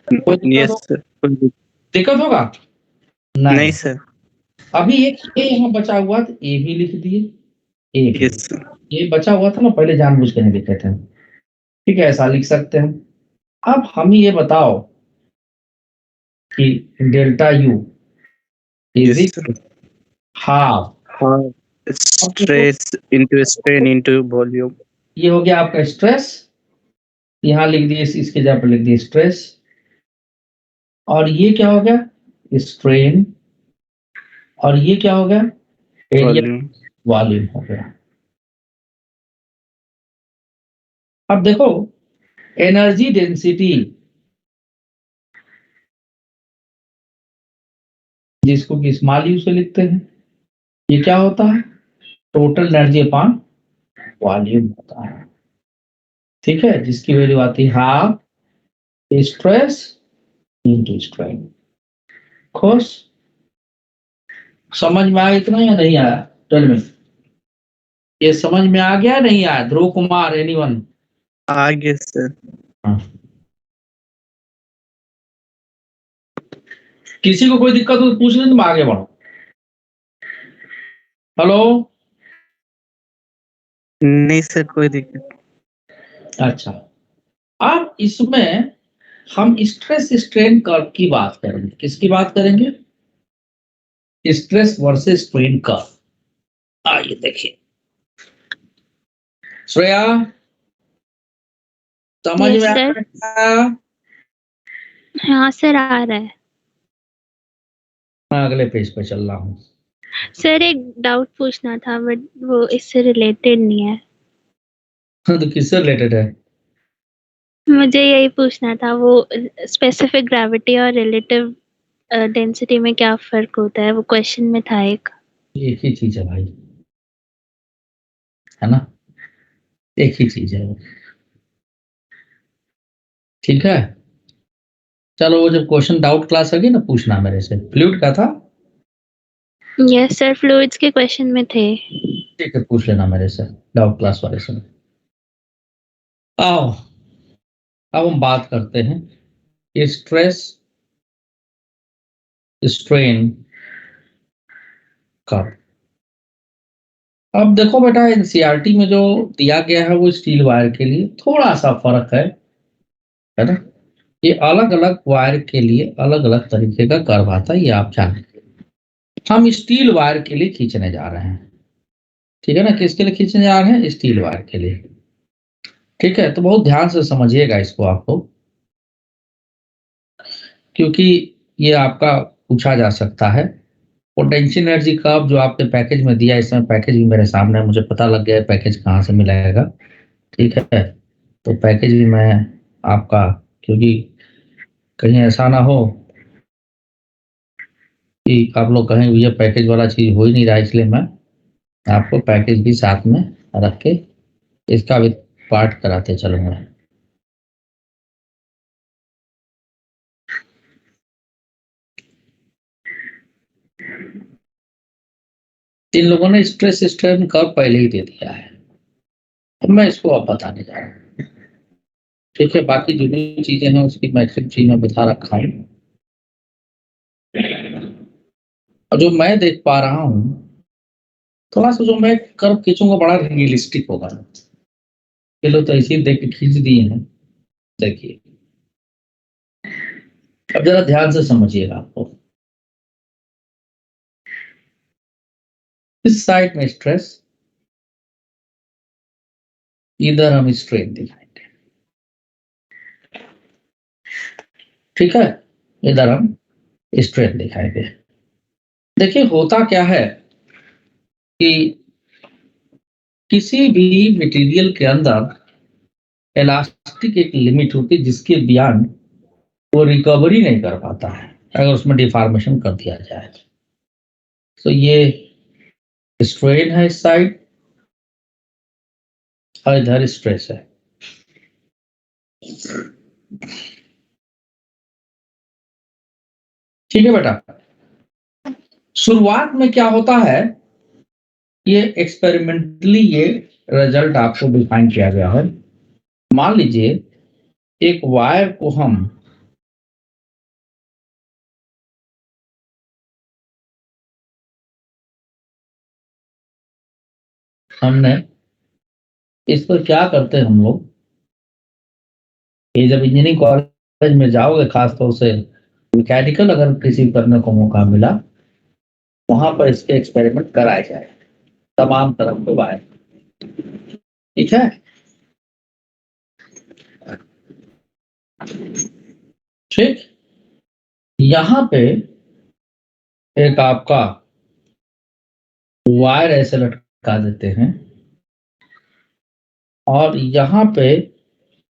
कोई यस सर। दिक्कत होगा? नहीं सर। अभी एक ए यहाँ बचा हुआ तो ए भी लिख दिए, ए भी। Yes sir. ये बचा हुआ था ना, पहले जानबूझ के नहीं लिखे थे, ठीक है, ऐसा लिख सकते हैं। अब हम ये बताओ कि delta U is equal half stress into strain into volume. ये हो गया आपका स्ट्रेस, यहाँ लिख दिए, इसके जगह पर लिख दिए स्ट्रेस, और ये क्या हो गया, स्ट्रेन, और ये क्या हो गया, एरिया वॉल्यूम हो गया। अब देखो, एनर्जी डेंसिटी, जिसको कि स्मॉल यू से लिखते हैं, ये क्या होता है, टोटल एनर्जी अपॉन वॉल्यूम होता है, ठीक है, जिसकी वैल्यू आती है हाफ स्ट्रेस इनटू स्ट्रेन। खुश? समझ में आया इतना या नहीं आया? टेल मी, ये समझ में आ गया नहीं आया? ध्रुव कुमार, एनीवन? आगे सर। किसी को कोई दिक्कत हो तो पूछ लें, तुम आगे बढ़ो। हेलो, नहीं सर, कोई दिक्कत। अच्छा, अब इसमें हम स्ट्रेस स्ट्रेन कर्व की बात करेंगे। किसकी बात करेंगे? Stress versus strain curve. आइए देखिए, श्रेया समझ Yes, में आ sir. रहा है? हाँ सर आ रहा है. मैं अगले पेज पे चल रहा हूँ। सर एक डाउट पूछना था बट वो इससे रिलेटेड नहीं है. तो किससे रिलेटेड है? मुझे यही पूछना था वो स्पेसिफिक ग्रेविटी और रिलेटिव डेंसिटी में क्या फर्क होता है, वो क्वेश्चन में था एक. एक ही चीज है भाई, है ना? एक ही चीज है वो। ठीक है, चलो वो जब क्वेश्चन डाउट क्लास होगी ना, पूछना मेरे से। फ्लूइड का था? यस सर, फ्लूइड्स के क्वेश्चन में थे. ठीक है, पूछ लेना मेरे से डाउट क्लास वाले से। आओ अब हम बात करते हैं स्ट्रेस स्ट्रेन का। अब देखो बेटा, एनसीईआरटी में जो दिया गया है वो स्टील वायर के लिए थोड़ा सा फर्क है ना? ये अलग अलग वायर के लिए अलग अलग तरीके का कर्व आता है, ये आप जानें। हम स्टील वायर के लिए खींचने जा रहे हैं, ठीक है ना? किसके लिए खींचने जा रहे हैं? स्टील वायर के लिए। ठीक है, तो बहुत ध्यान से समझिएगा इसको आपको, क्योंकि ये आपका पूछा जा सकता है। पोटेंशियल एनर्जी कर्व जो आपके पैकेज में दिया है, इसमें पैकेज भी मेरे सामने है, मुझे पता लग गया है पैकेज कहाँ से मिलाएगा। ठीक है, तो पैकेज भी मैं आपका, क्योंकि कहीं ऐसा ना हो कि आप लोग कहें ये पैकेज वाला चीज हो ही नहीं रहा, इसलिए मैं आपको पैकेज भी साथ में रख के इसका भी पार्ट कराते चलूंगा। इन लोगों ने स्ट्रेस स्ट्रेन कर्व पहले ही दे दिया है, तो मैं इसको अब बताने जा रहा हूँ। ठीक है, बाकी जो भी चीजें हैं उसकी मैक्सिमम चीज में बता रखा हूँ, और जो मैं देख पा रहा हूँ थोड़ा सा जो मैं कर्व खींचूंगा बड़ा रियलिस्टिक होगा। चलो तो ऐसे ही देख के खींच दिए हैं, देखिए अब जरा ध्यान से समझिएगा। आपको इस साइड में स्ट्रेस, इधर हम स्ट्रेन दिखाएंगे। ठीक है, इधर हम स्ट्रेन दिखाएंगे। देखिए होता क्या है कि किसी भी मटेरियल के अंदर इलास्टिक एक लिमिट होती है जिसके बियॉन्ड वो रिकवरी नहीं कर पाता है अगर उसमें डिफॉर्मेशन कर दिया जाए। तो ये स्ट्रेन है इस साइड और इधर स्ट्रेस है। ठीक है बेटा, शुरुआत में क्या होता है, ये एक्सपेरिमेंटली ये रिजल्ट आपको डिफाइन किया गया है। मान लीजिए एक वायर को हमने इस पर क्या करते हैं हम लोग, ये जब इंजीनियरिंग कॉलेज में जाओगे खासतौर से मैकेनिकल अगर किसी करने को मौका मिला, वहां पर इसके एक्सपेरिमेंट कराए जाए तमाम तरफ के वायर। ठीक है, ठीक, यहां पे एक आपका वायर ऐसे लटका देते हैं और यहां पे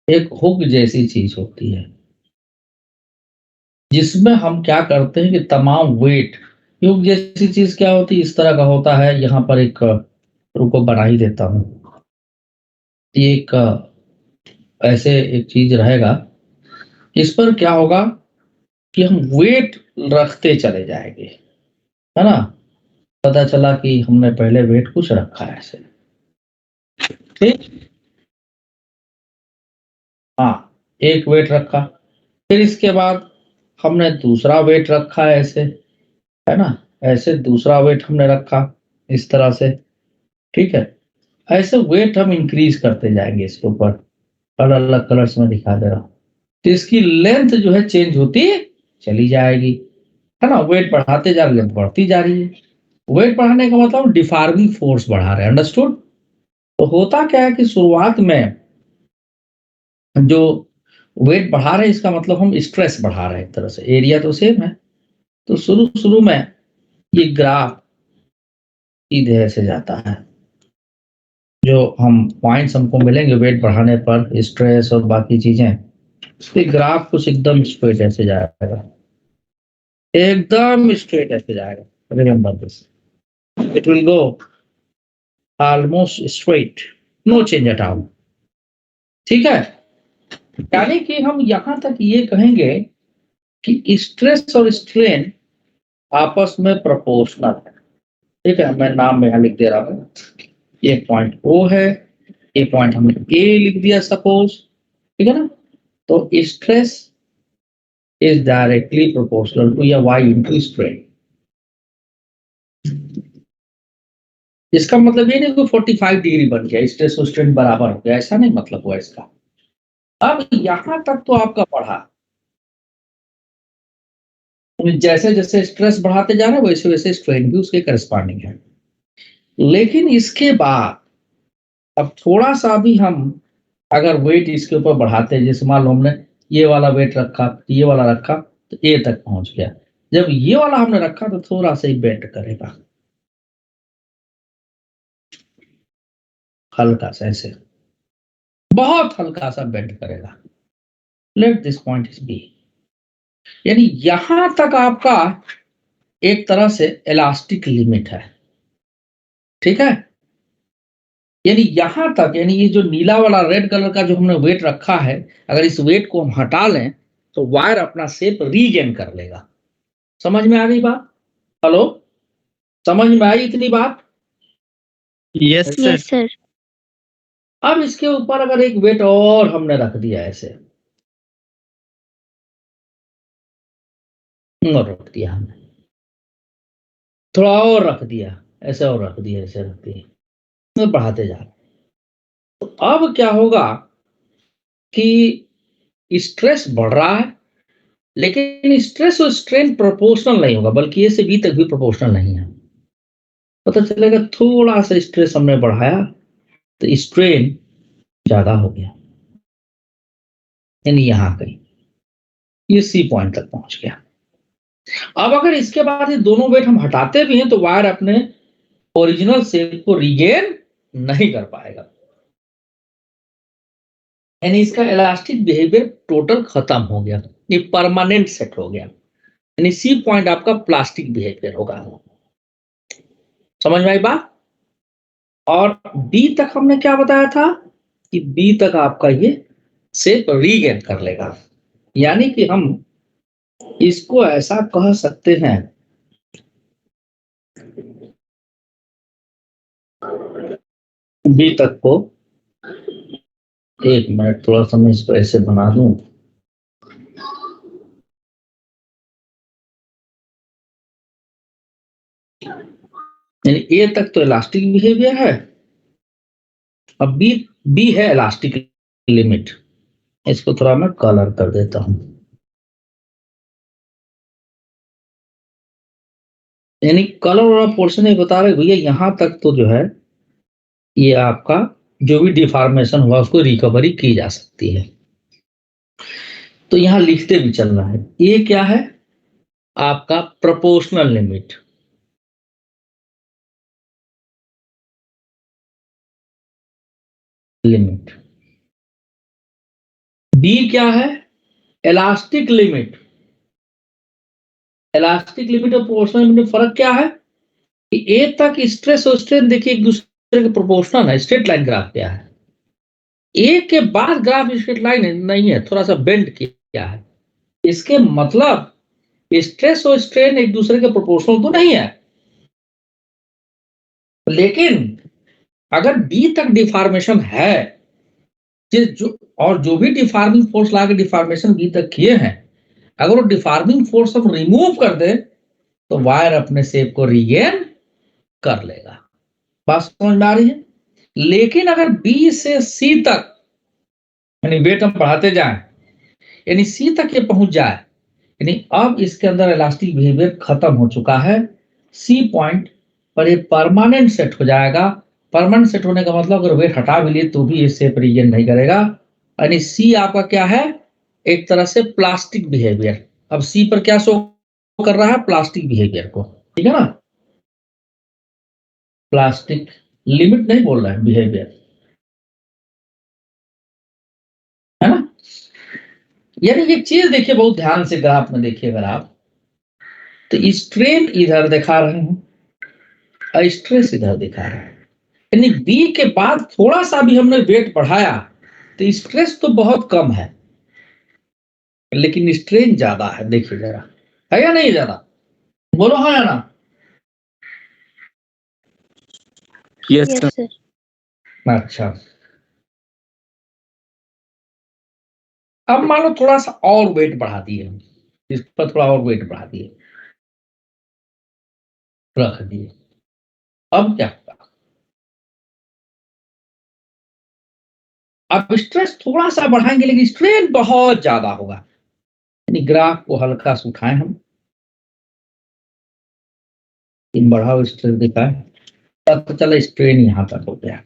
एक हुक जैसी चीज होती है जिसमें हम क्या करते हैं कि तमाम वेट, हुक जैसी चीज क्या होती है, इस तरह का होता है। यहां पर एक, रुको बना ही देता हूं, ये एक ऐसे एक चीज रहेगा, इस पर क्या होगा कि हम वेट रखते चले जाएंगे, है ना? पता चला कि हमने पहले वेट कुछ रखा है ऐसे। ठीक, हाँ, एक वेट रखा, फिर इसके बाद हमने दूसरा वेट रखा है ऐसे, है ना? ऐसे दूसरा वेट हमने रखा इस तरह से। ठीक है, ऐसे वेट हम इंक्रीज करते जाएंगे इसके ऊपर, अलग अलग कलर्स में दिखा दे रहा हूं। तो इसकी लेंथ जो है चेंज होती चली जाएगी, है ना? वेट बढ़ाते जा रहे, लेंथ बढ़ती जा रही है। वेट बढ़ाने का मतलब डिफॉर्मिंग फोर्स बढ़ा रहे हैं, अंडरस्टूड? तो होता क्या है कि शुरुआत में जो वेट बढ़ा रहे हैं इसका मतलब हम स्ट्रेस बढ़ा रहे हैं एक तरह से, एरिया तो सेम है। तो शुरू शुरू में ये ग्राफ सीधे ऐसे जाता है, जो हम पॉइंट्स हमको मिलेंगे वेट बढ़ाने पर, स्ट्रेस और बाकी चीजें, तो ग्राफ कुछ एकदम स्ट्रेट ऐसे जाएगा, एकदम स्ट्रेट ऐसे जाएगा। Remember this, it will go almost straight, no change at all. ठीक है, यानी कि हम यहां तक ये कहेंगे कि स्ट्रेस और स्ट्रेन आपस में प्रोपोर्शनल है। ठीक है, मैं नाम में यहां लिख दे रहा हूं, ये पॉइंट O है, ये पॉइंट हमने A लिख दिया सपोज, ठीक है ना। तो stress is directly proportional to या y इंटू स्ट्रेन। इसका मतलब ये नहीं कि 45 डिग्री बन गया, स्ट्रेस और स्ट्रेन बराबर हो गया, ऐसा नहीं मतलब हुआ इसका। अब यहां तक तो आपका पढ़ा, जैसे जैसे स्ट्रेस बढ़ाते जा रहे हैं वैसे वैसे स्ट्रेन भी उसके करस्पॉन्डिंग है। लेकिन इसके बाद अब थोड़ा सा भी हम अगर वेट इसके ऊपर बढ़ाते हैं, जैसे मान लो हमने ये वाला वेट रखा, ये वाला रखा, तो ए तक पहुंच गया। जब ये वाला हमने रखा तो थोड़ा सा ही बेंड करेगा, हल्का सा ऐसे, बहुत हल्का सा बेंड करेगा। Let this point is B, यानी यहां तक आपका एक तरह से इलास्टिक लिमिट है। ठीक है, यानी यहां तक, यानी ये जो नीला वाला रेड कलर का जो हमने वेट रखा है, अगर इस वेट को हम हटा लें तो वायर अपना शेप रीगेन कर लेगा। समझ में आ गई बात? हेलो, समझ में आई इतनी बात? Yes sir. Yes sir. अब इसके ऊपर अगर एक वेट और हमने रख दिया ऐसे, और रख दिया हमने, थोड़ा और रख दिया ऐसे, और रख दिया ऐसे, रख दिया, तो बढ़ाते जा रहे। तो अब क्या होगा कि स्ट्रेस बढ़ रहा है, लेकिन स्ट्रेस और स्ट्रेन प्रोपोर्शनल नहीं होगा, बल्कि ए से बी तक भी प्रोपोर्शनल नहीं है। पता चलेगा थोड़ा सा स्ट्रेस हमने बढ़ाया तो स्ट्रेन ज्यादा हो गया, यानी यहां कहीं ये सी पॉइंट तक पहुंच गया। अब अगर इसके बाद ये दोनों वेट हम हटाते भी हैं तो वायर अपने ओरिजिनल शेप को रीगेन नहीं कर पाएगा, यानी इसका इलास्टिक बिहेवियर टोटल खत्म हो गया, ये परमानेंट सेट हो गया, यानी सी पॉइंट आपका प्लास्टिक बिहेवियर होगा। समझ में आई बात? और बी तक हमने क्या बताया था कि बी तक आपका ये शेप रीगेन कर लेगा, यानी कि हम इसको ऐसा कह सकते हैं बी तक को, एक मिनट थोड़ा सा मैं इसको ऐसे बना दूं, यानी ए तक तो इलास्टिक बिहेवियर है, अब बी है इलास्टिक लिमिट। इसको थोड़ा मैं कलर कर देता हूं, यानी कलर वाला पोर्शन ये बता रहे भैया यहां तक तो जो है ये आपका जो भी डिफॉर्मेशन हुआ उसको रिकवरी की जा सकती है। तो यहां लिखते भी चलना है, ये क्या है आपका प्रोपोर्शनल लिमिट, बी क्या है इलास्टिक लिमिट। इलास्टिक लिमिट और प्रोपोर्शनल लिमिट में फर्क क्या है कि ए तक स्ट्रेस और स्ट्रेन देखिए एक दूसरे के प्रोपोर्शनल है, स्ट्रेट लाइन ग्राफ क्या है, ए के बाद ग्राफ स्ट्रेट लाइन नहीं है, थोड़ा सा बेंड किया है, इसके मतलब स्ट्रेस और स्ट्रेन एक दूसरे के प्रोपोर्शनल तो नहीं है। लेकिन अगर बी तक डिफॉर्मेशन है, जो भी डिफॉर्मिंग फोर्स ला के डिफॉर्मेशन बी तक किए हैं, अगर वो डिफॉर्मिंग फोर्स हम रिमूव कर दे तो वायर अपने शेप को रीगेन कर लेगा। बात समझ में आ रही है? लेकिन अगर बी से सी तक यानी वेट हम बढ़ाते जाएं, यानी सी तक ये पहुंच जाए, यानी अब इसके अंदर इलास्टिक बिहेवियर खत्म हो चुका है, सी पॉइंट पर ये परमानेंट सेट हो जाएगा। परमानेंट सेट होने का मतलब अगर वेट हटा भी लिए तो भी ये शेप रीगेन नहीं करेगा, यानी सी आपका क्या है, एक तरह से प्लास्टिक बिहेवियर। अब सी पर क्या शो कर रहा है, प्लास्टिक बिहेवियर को, ठीक है ना, प्लास्टिक, लिमिट नहीं बोल रहा है, बिहेवियर, है ना। यानी एक चीज देखिए बहुत ध्यान से, ग्राफ में देखिए अगर आप, तो स्ट्रेन इधर दिखा रहे हैं, स्ट्रेस इधर दिखा रहे हैं, यानी बी के बाद थोड़ा सा भी हमने वेट बढ़ाया तो स्ट्रेस तो बहुत कम है, लेकिन स्ट्रेन ज्यादा है। देखिए जरा, है या नहीं ज्यादा, बोलो हाँ या ना। Yes yes sir. सर। अच्छा, अब मान लो थोड़ा सा और वेट बढ़ा दिए हम, इस पर थोड़ा और वेट बढ़ा दिए, रख दिए, अब क्या होगा, अब स्ट्रेस थोड़ा सा बढ़ाएंगे लेकिन स्ट्रेन बहुत ज्यादा होगा। यानी ग्राफ को हल्का से उठाएं हम, इन बढ़ाओ स्ट्रेस दिखा है, तब तो चला स्ट्रेन यहां तक हो गया,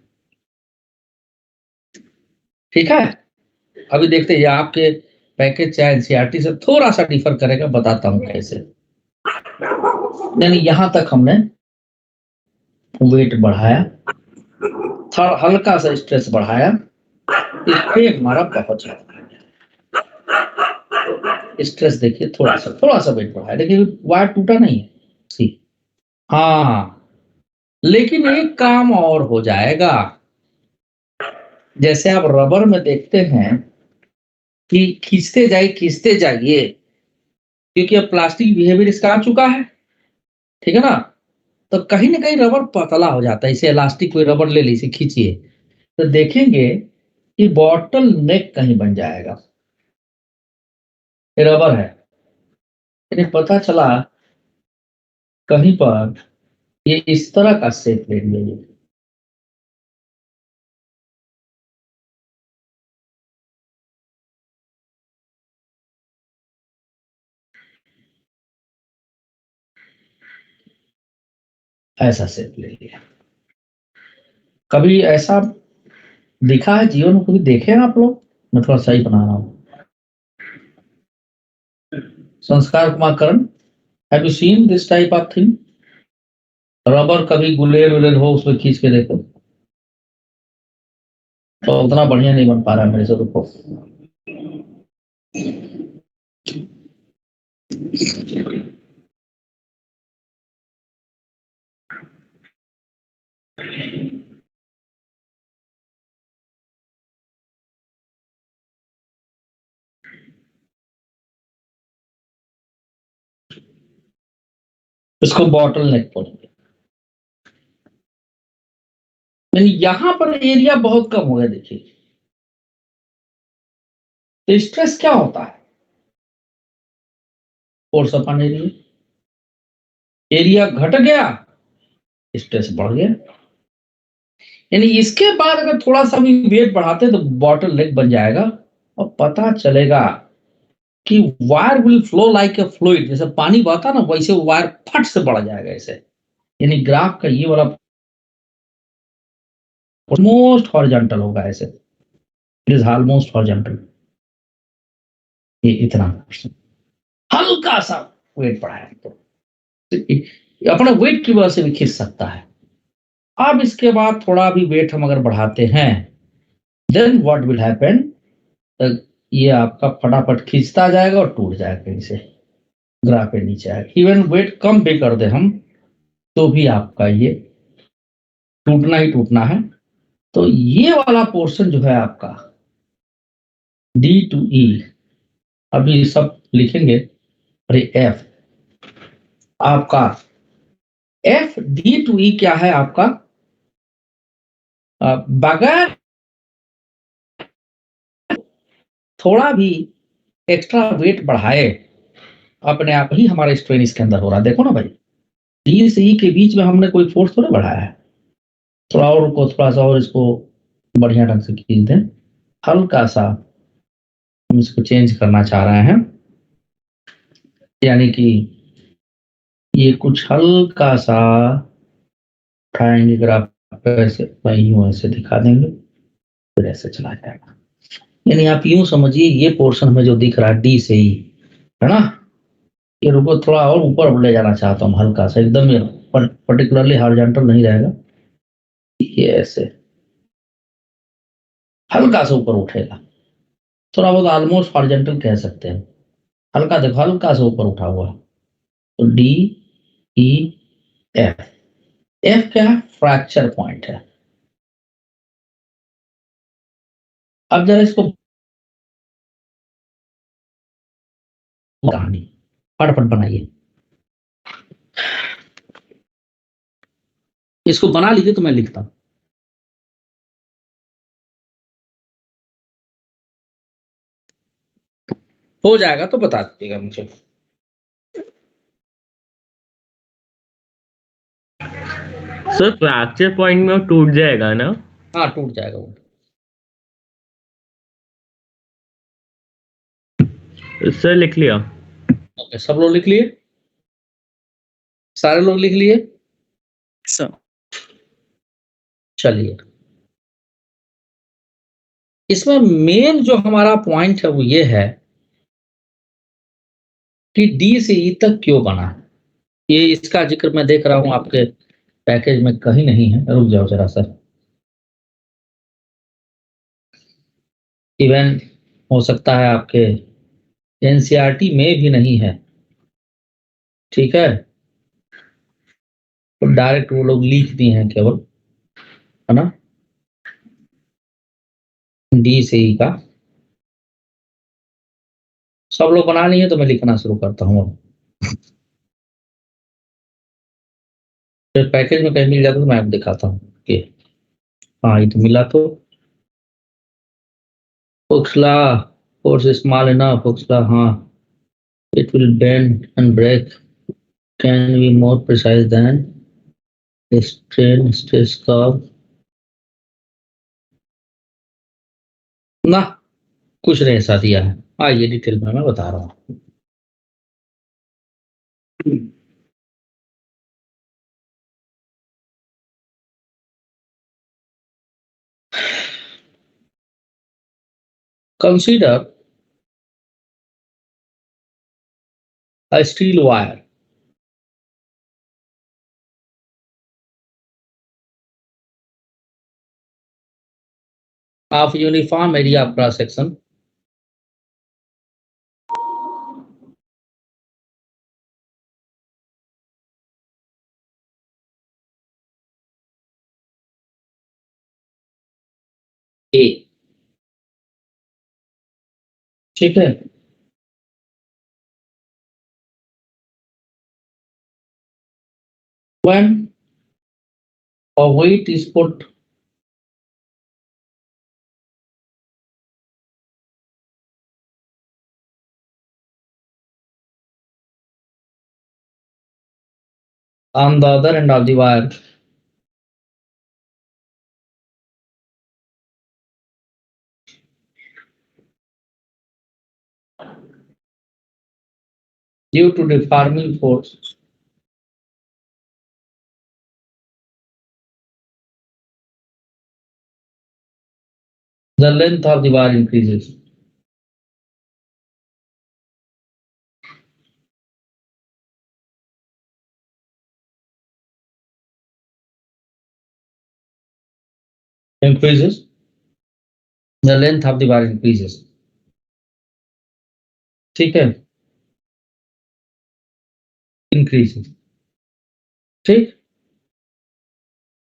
ठीक है। अभी देखते हैं ये आपके पैकेज चाहे एनसीईआरटी से थोड़ा सा डिफर करेगा, बताता हूं कैसे। यानी यहां तक हमने वेट बढ़ाया, थोड़ा हल्का सा स्ट्रेस बढ़ाया, स्ट्रेन हमारा बहुत ज्यादा, स्ट्रेस देखिए थोड़ा सा वेट बढ़ाया, लेकिन वायर टूटा नहीं है, सी, हाँ, लेकिन एक काम और हो जाएगा। जैसे आप रबर में देखते हैं कि खींचते जाइए, क्योंकि अब प्लास्टिक बिहेवियर इसका आ चुका है, ठीक है ना, तो कहीं ना कहीं रबर पतला हो जाता है। इसे इलास्टिक कोई रबर ले ली, इसे खींचिए तो देखेंगे कि बॉटल नेक कहीं बन जाएगा, ये रबर है, लेकिन पता चला कहीं पर ये इस तरह का शेप ले लिया, ऐसा शेप ले लिया। कभी ऐसा दिखा है जीवन में, कभी देखे हैं आप लोग? मैं थोड़ा सही बना रहा हूँ। Sanskar Kumar Karan, have you seen this type of thing? Rubber कभी गुलेल उलेल हो उसमें खींच के देखो, तो उतना बढ़िया नहीं बन पा रहा है मेरे से, रुको। इसको बॉटल नेक बोलेंगे। यहां पर एरिया बहुत कम हो गया, देखिए, तो स्ट्रेस क्या होता है, फोर्स अपॉन एरिया, एरिया घट गया, स्ट्रेस बढ़ गया। यानी इसके बाद अगर थोड़ा सा भी वेट बढ़ाते तो बॉटल नेक बन जाएगा, और पता चलेगा कि wire will flow like a fluid, जैसे पानी बहता ना वैसे वायर फट से बढ़ जाएगा ऐसे। यानी ग्राफ का ये वाला ऑलमोस्ट हॉरिजॉन्टल होगा ऐसे, इट इज ऑलमोस्ट हॉरिजॉन्टल, ये इतना हल्का सा वेट बढ़ाया तो अपने वेट की वजह से भी खींच सकता है। अब इसके बाद थोड़ा भी वेट हम अगर बढ़ाते हैं, देन व्हाट विल हैपन, ये आपका फटाफट खींचता जाएगा और टूट जाएगा कहीं से, ग्राफ पे नीचे आएगा। इवन वेट कम भी कर दे हम तो भी आपका ये टूटना ही टूटना है। तो ये वाला पोर्शन जो है आपका डी टू ई, अभी सब लिखेंगे, अरे एफ आपका, एफ डी टू ई क्या है आपका, बगैर थोड़ा भी एक्स्ट्रा वेट बढ़ाए अपने आप ही हमारा स्ट्रेन इसके अंदर हो रहा है। देखो ना भाई, डी से ई के बीच में हमने कोई फोर्स थोड़ा बढ़ाया है। थोड़ा और को थोड़ा सा और इसको बढ़िया ढंग से खींच दें, हल्का सा हम इसको चेंज करना चाह रहे हैं, यानी कि ये कुछ हल्का सा उठाएंगे ग्राफ, ऐसे वही ऐसे दिखा देंगे, फिर ऐसे चला जाएगा। यानी आप यूं समझिए ये पोर्शन में जो दिख रहा है डी से ई, है ना, ये रुको थोड़ा और ऊपर ले जाना चाहता हूँ हल्का सा, एकदम पर्टिकुलरली हॉरिजॉन्टल नहीं रहेगा, ये ऐसे हल्का सा ऊपर उठेगा, थोड़ा बहुत ऑलमोस्ट हॉरिजॉन्टल कह सकते हैं, हल्का देखो हल्का सा ऊपर उठा हुआ, तो डी ई एफ, एफ क्या है, फ्रैक्चर पॉइंट है। अब जरा इसको कहानी फटाफट बनाइए, इसको बना लीजिए तो मैं लिखता हूं। हो जाएगा तो बता दीजिएगा मुझे। सर फ्रैक्चर पॉइंट में वो टूट जाएगा ना? हाँ टूट जाएगा वो। सर लिख लिया। ओके, सब लोग लिख लिए, सारे लोग लिख लिए, सर चलिए इसमें मेन जो हमारा पॉइंट है वो ये है कि डी से ई तक क्यों बना, ये इसका जिक्र मैं देख रहा हूं आपके पैकेज में कहीं नहीं है, रुक जाओ जरा सर, इवन हो सकता है आपके एनसीईआरटी में भी नहीं है, ठीक है, तो डायरेक्ट वो लोग लिख दिए हैं केवल, है ना, डी से ई का। सब लोग बना लिए तो मैं लिखना शुरू करता हूँ अब, फिर पैकेज में कहीं मिल जाता तो मैं आपको दिखाता हूँ कि हाँ ये तो मिला, तो Huxla force is small enough, Huxla, हाँ, it will bend and break, can be more precise than a strain stress curve, ना कुछ नहीं ऐसा दिया है, आइए डिटेल में मैं बता रहा हूँ। Consider a steel wire of uniform area of cross section A, ठीक है, when a weight is put on the other end of the wire, due to deforming force, the length of the wire increases. Increases, the length of the wire increases, ठीक है, increases, ठीक,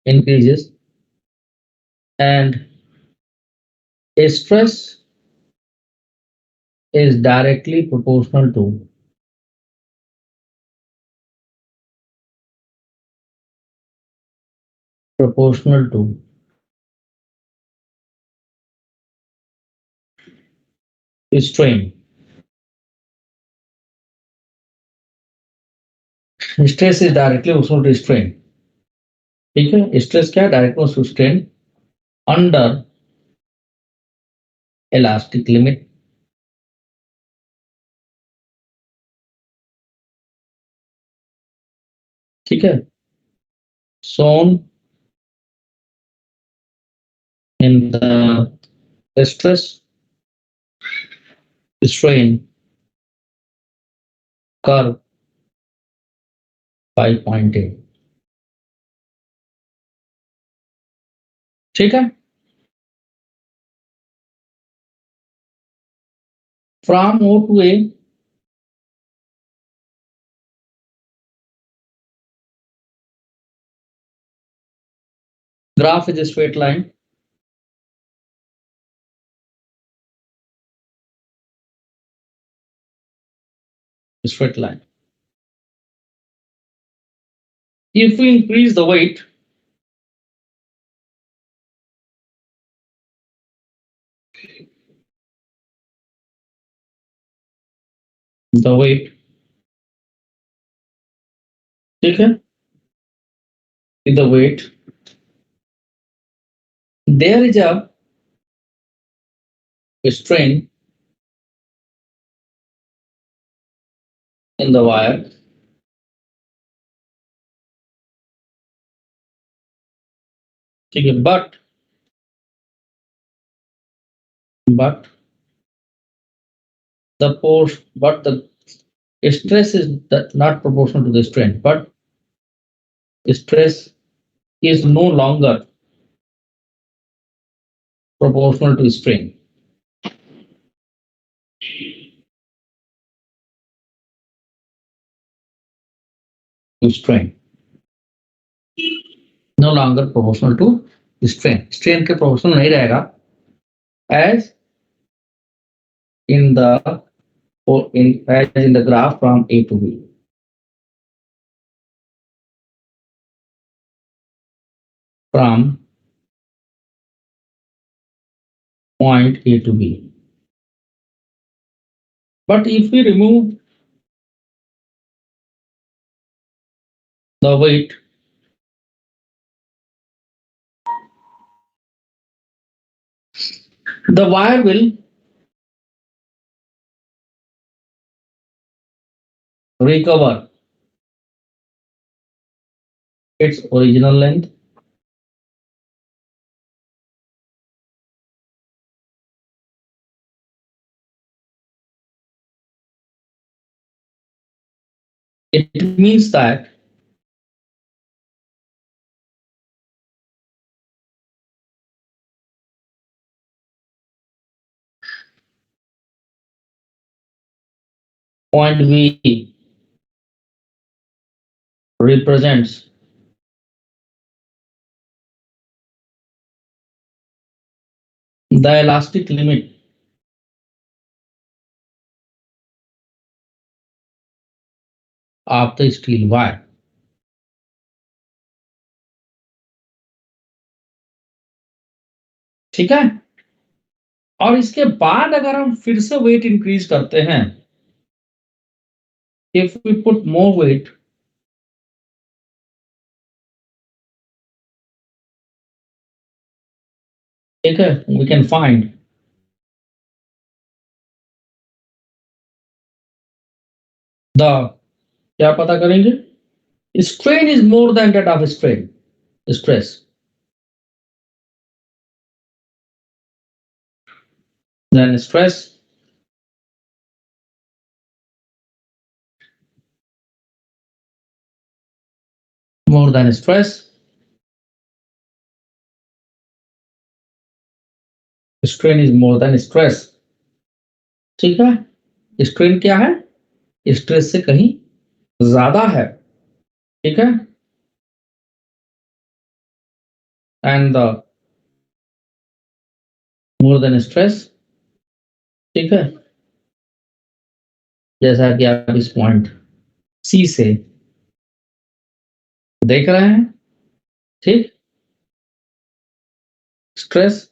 increases, and stress is directly proportional to strain. Stress is directly proportional to strain, ठीक है, stress क्या है, direct to strain under elastic limit, ठीक है, shown in the stress strain curve by point A. ठीक है? From O to A, graph is a straight line. Straight line. If we increase the weight, ठीक है? The weight, there is a strain in the wire. ठीक है? But the stress is not proportional to the strain, but stress is no longer proportional to strain. No longer proportional to strain. Strain के proportional नहीं रहेगा as in the graph from A to B. From point A to B. But if we remove the weight, the wire will recover its original length. It means that point B represents the elastic limit of the steel wire. ठीक है? और इसके बाद अगर हम फिर से weight increase करते हैं, if we put more weight, ठीक है, we can find the, क्या पता करेंगे? Strain is more than that of stress. Then stress more than stress. Strain is more than stress. ठीक है? Strain क्या है? Stress से कहीं ज्यादा है. ठीक है? And the more than stress. ठीक है? जैसा कि आप इस पॉइंट सी से देख रहे हैं, ठीक? Stress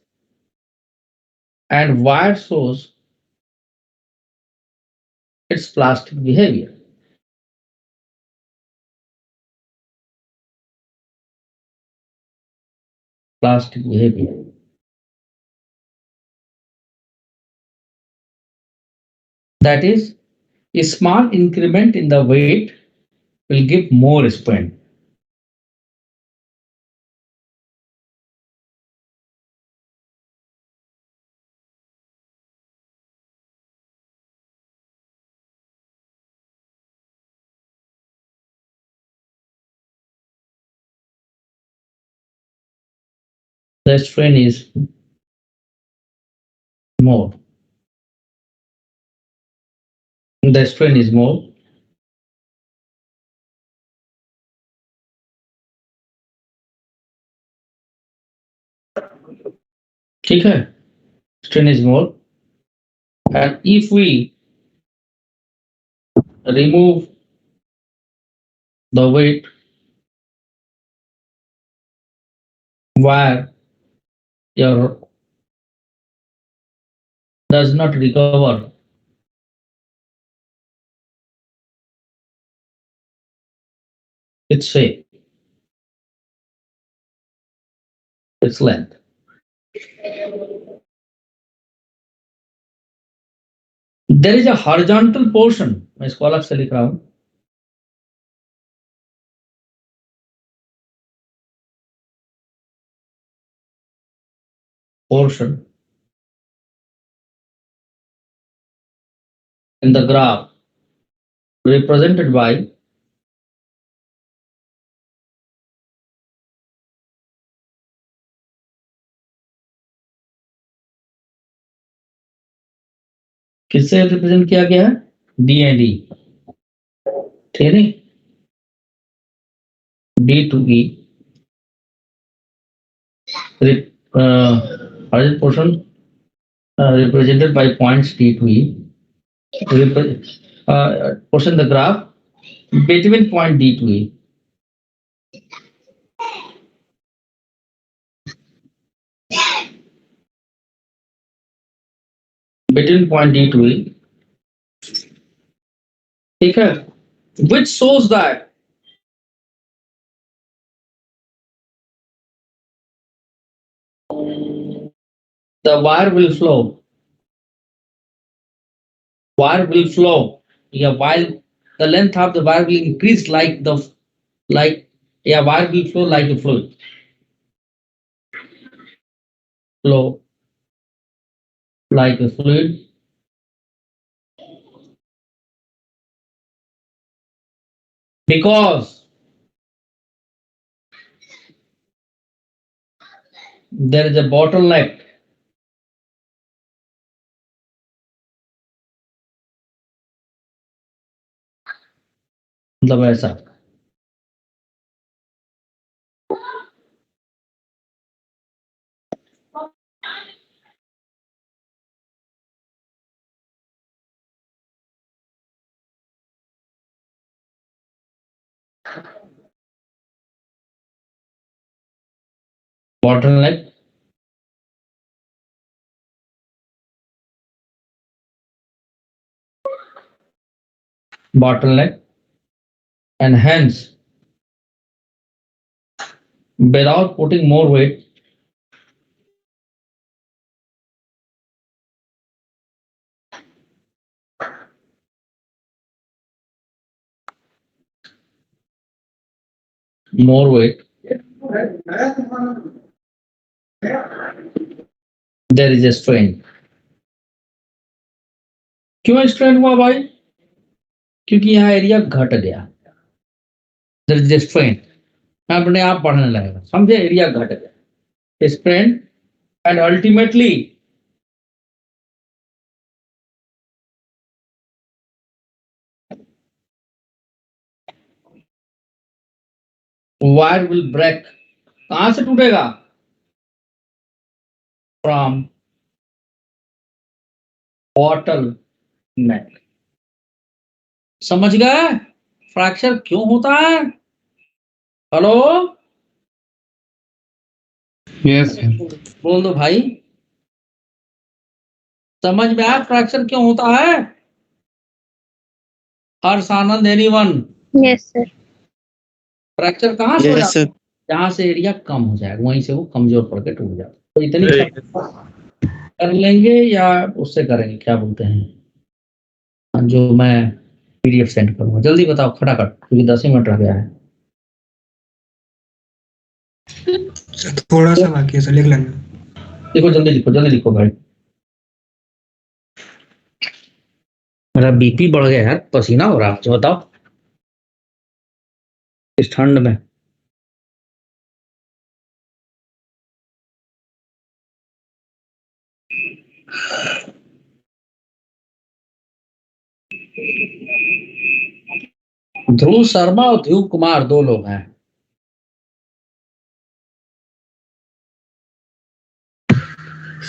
and wire shows its plastic behavior. Plastic behavior. That is, a small increment in the weight will give more strain. The strain is more. The strain is more. ठीक है, strain is more, and if we remove the weight wire your does not recover its shape, its length. There is a horizontal portion, मैं इसको अलग से लिख रहा हूं, portion in the graph represented by किससे रिप्रेजेंट किया गया है? डी एंड डी, ठीक है नहीं, D to E portion represented by points D to E, portion the graph between point D to E. Between point D to E, ठीक है, which shows that the wire will flow. Wire will flow. Yeah, while the length of the wire will increase wire will flow like a fluid. Flow like a fluid. Because there is a bottleneck मतलब ऐसा, bottleneck and hence without putting more weight there is a strain. क्यों strain हुआ भाई? क्योंकि यहाँ area घट गया, there is a strain, अपने आप बढ़ने लगेगा, समझे, एरिया घट गया, strain, and ultimately wire will break. कहां से टूटेगा? From bottleneck. समझ गए फ्रैक्चर क्यों होता है? Hello, yes sir. बोल दो भाई, समझ में आया फ्रैक्चर क्यों होता है? हर्ष आनंद एनीवन? Yes sir. फ्रैक्चर कहाँ से हो Yes, जाता है? sir. जहां से एरिया कम हो जाएगा वहीं से वो कमजोर पड़ के टूट जाता है। तो इतनी कर लेंगे या उससे करेंगे, क्या बोलते हैं, जो मैं पीडीएफ सेंड करूंगा, जल्दी बताओ खटाखट, क्योंकि 10 ही मिनट रह गया है। थोड़ा सा बाकी है सर, लिख लेंगे। देखो जल्दी लिखो भाई, मेरा बीपी बढ़ गया यार, पसीना हो रहा है, बताओ इस ठंड में। ध्रुव शर्मा और ध्रुव कुमार 2 लोग हैं।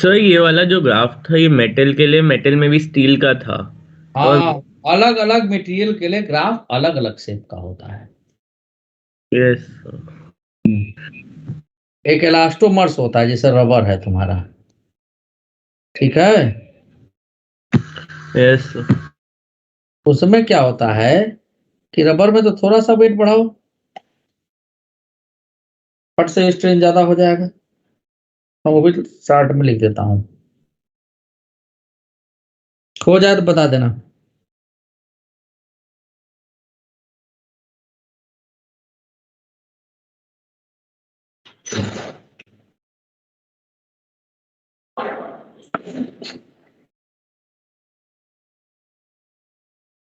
सर ये वाला जो ग्राफ था ये मेटल के लिए, मेटल में भी स्टील का था। हाँ, अलग अलग मटेरियल के लिए ग्राफ अलग अलग शेप का होता है। यस एक इलास्टोमर्स होता है, जैसे रबर है तुम्हारा, ठीक है। यस उसमें क्या होता है कि रबर में तो थोड़ा सा वेट बढ़ाओ, फट से स्ट्रेन ज्यादा हो जाएगा। मैं वो भी चार्ट में लिख देता हूँ, हो जाए तो बता देना।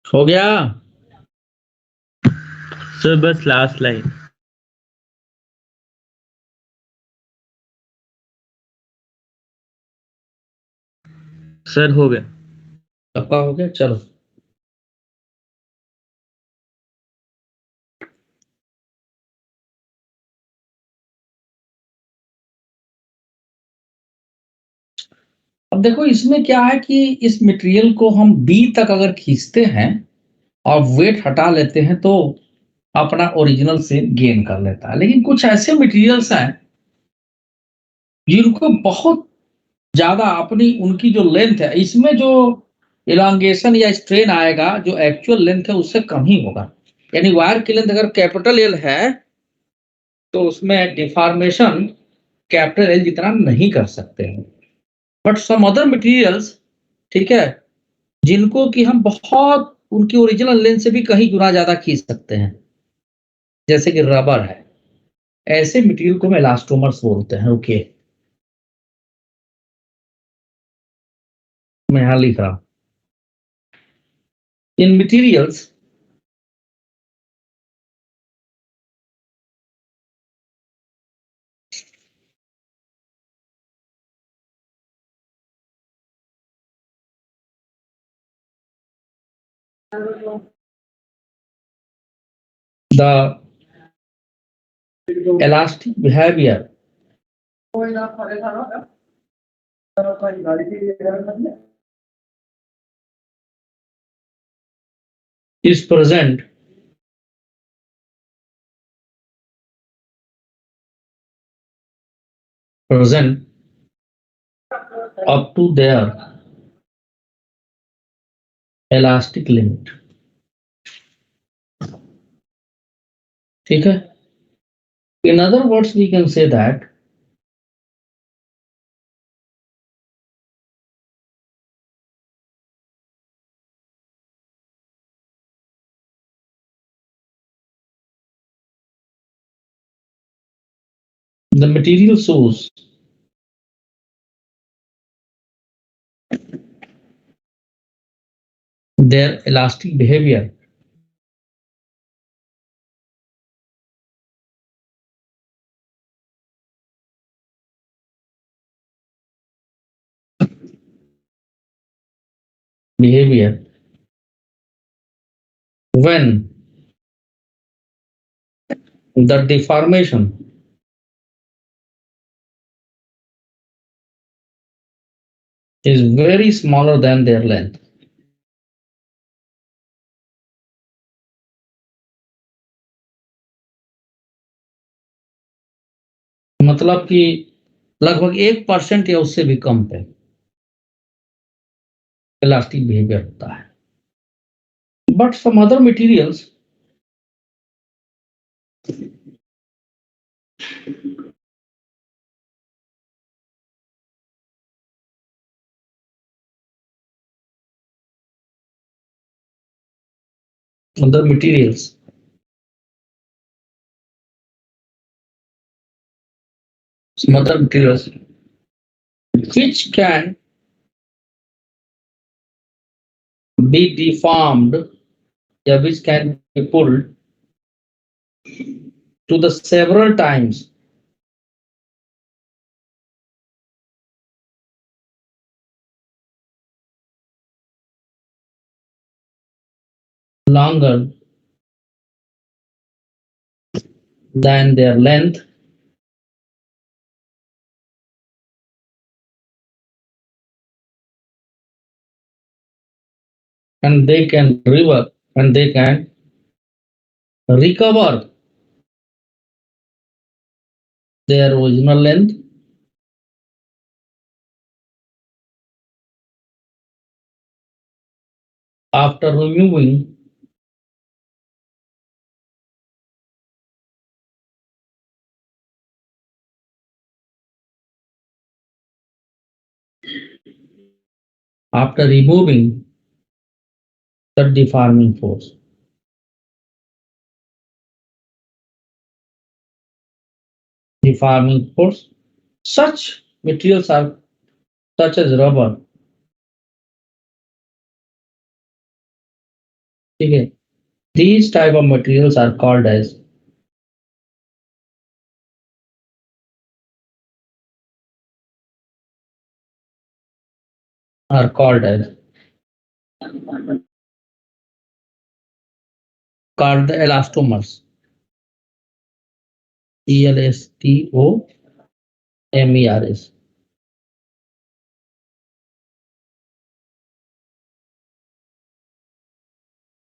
हो गया? सर बस लास्ट लाइन। सर हो गया। पक्का हो गया, चलो। अब देखो इसमें क्या है कि इस मटेरियल को हम बी तक अगर खींचते हैं और वेट हटा लेते हैं तो अपना ओरिजिनल से गेन कर लेता है। लेकिन कुछ ऐसे मटेरियल्स हैं जिनको बहुत ज्यादा अपनी उनकी जो लेंथ है, इसमें जो इलांगेशन या स्ट्रेन आएगा जो एक्चुअल लेंथ है उससे कम ही होगा। यानी वायर की लेंथ अगर कैपिटल एल है तो उसमें डिफॉर्मेशन कैपिटल एल जितना नहीं कर सकते हैं। बट सम अदर मटेरियल्स, ठीक है, जिनको कि हम बहुत उनकी ओरिजिनल लेंथ से भी कहीं गुना ज्यादा खींच सकते हैं, जैसे कि रबर है, ऐसे मटेरियल को हम इलास्टोमर्स बोलते हैं। ओके, मैं यहां लिख रहा हूं इन materials the elastic behavior is present up to their elastic limit, ठीक है। In other words, we can say that the material shows their elastic behavior when the deformation is very smaller than their length। मतलब कि लगभग 1% या उससे भी कम पे elastic behaviour होता है। But some other materials other materials some other materials which can be deformed, yeah, which can be pulled to the several times longer than their length, and they can recover their original length after removing the deforming force. Deforming force. Such materials are such as rubber. Okay. These type of materials are called as called the elastomers. ELASTOMERS.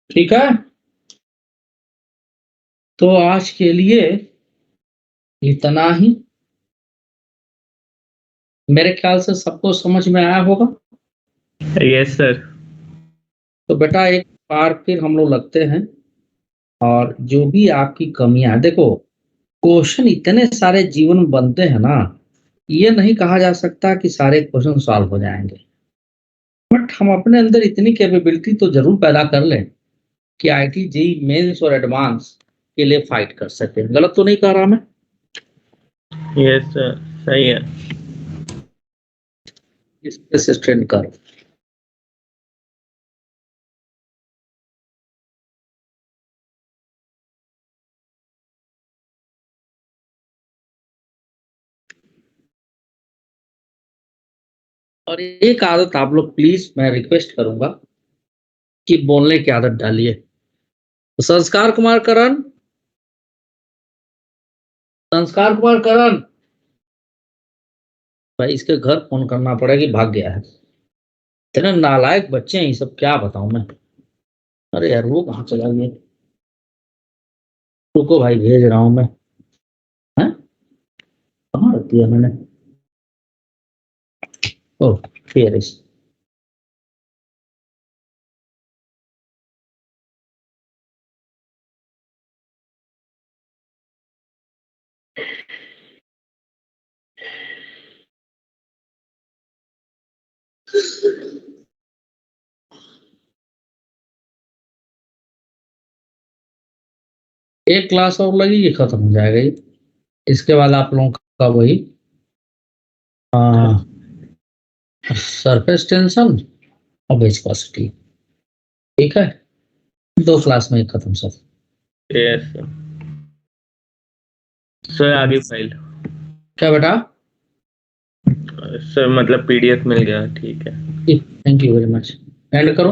ठीक है, तो आज के लिए इतना ही। मेरे ख्याल से सबको समझ में आया होगा। Yes sir. तो बेटा एक बार फिर हम लोग लगते हैं, और जो भी आपकी कमियां, देखो क्वेश्चन इतने सारे जीवन में बनते हैं ना, ये नहीं कहा जा सकता कि सारे क्वेश्चन सॉल्व हो जाएंगे, बट हम अपने अंदर इतनी कैपेबिलिटी तो जरूर पैदा कर लें कि आईटी जेईई मेंस और एडवांस के लिए फाइट कर सके। गलत तो नहीं कह रहा मैं? यस सर, सही है। इस पे से ट्रेंड करो। और एक आदत आप लोग प्लीज, मैं रिक्वेस्ट करूंगा कि बोलने की आदत डालिए। तो संस्कार कुमार करण, भाई इसके घर फोन करना पड़ेगा कि भाग गया है। इतने नालायक बच्चे हैं ये सब, क्या बताऊं मैं। अरे यार वो कहाँ चला गया? रुको भाई, भेज रहा हूं मैं। हैं? कहाँ रख दिया मैंने? ओह, here is। एक क्लास और लगी, ये खत्म हो जाएगा ये। इसके बाद आप लोगों का वही सरफेस टेंशन और विस्कोसिटी। ठीक है, 2 क्लास में खत्म सब। Yes sir. सर आगे फाइल। क्या बेटा? सर मतलब पीडीएफ मिल गया, ठीक है। Thank you very much. And करो।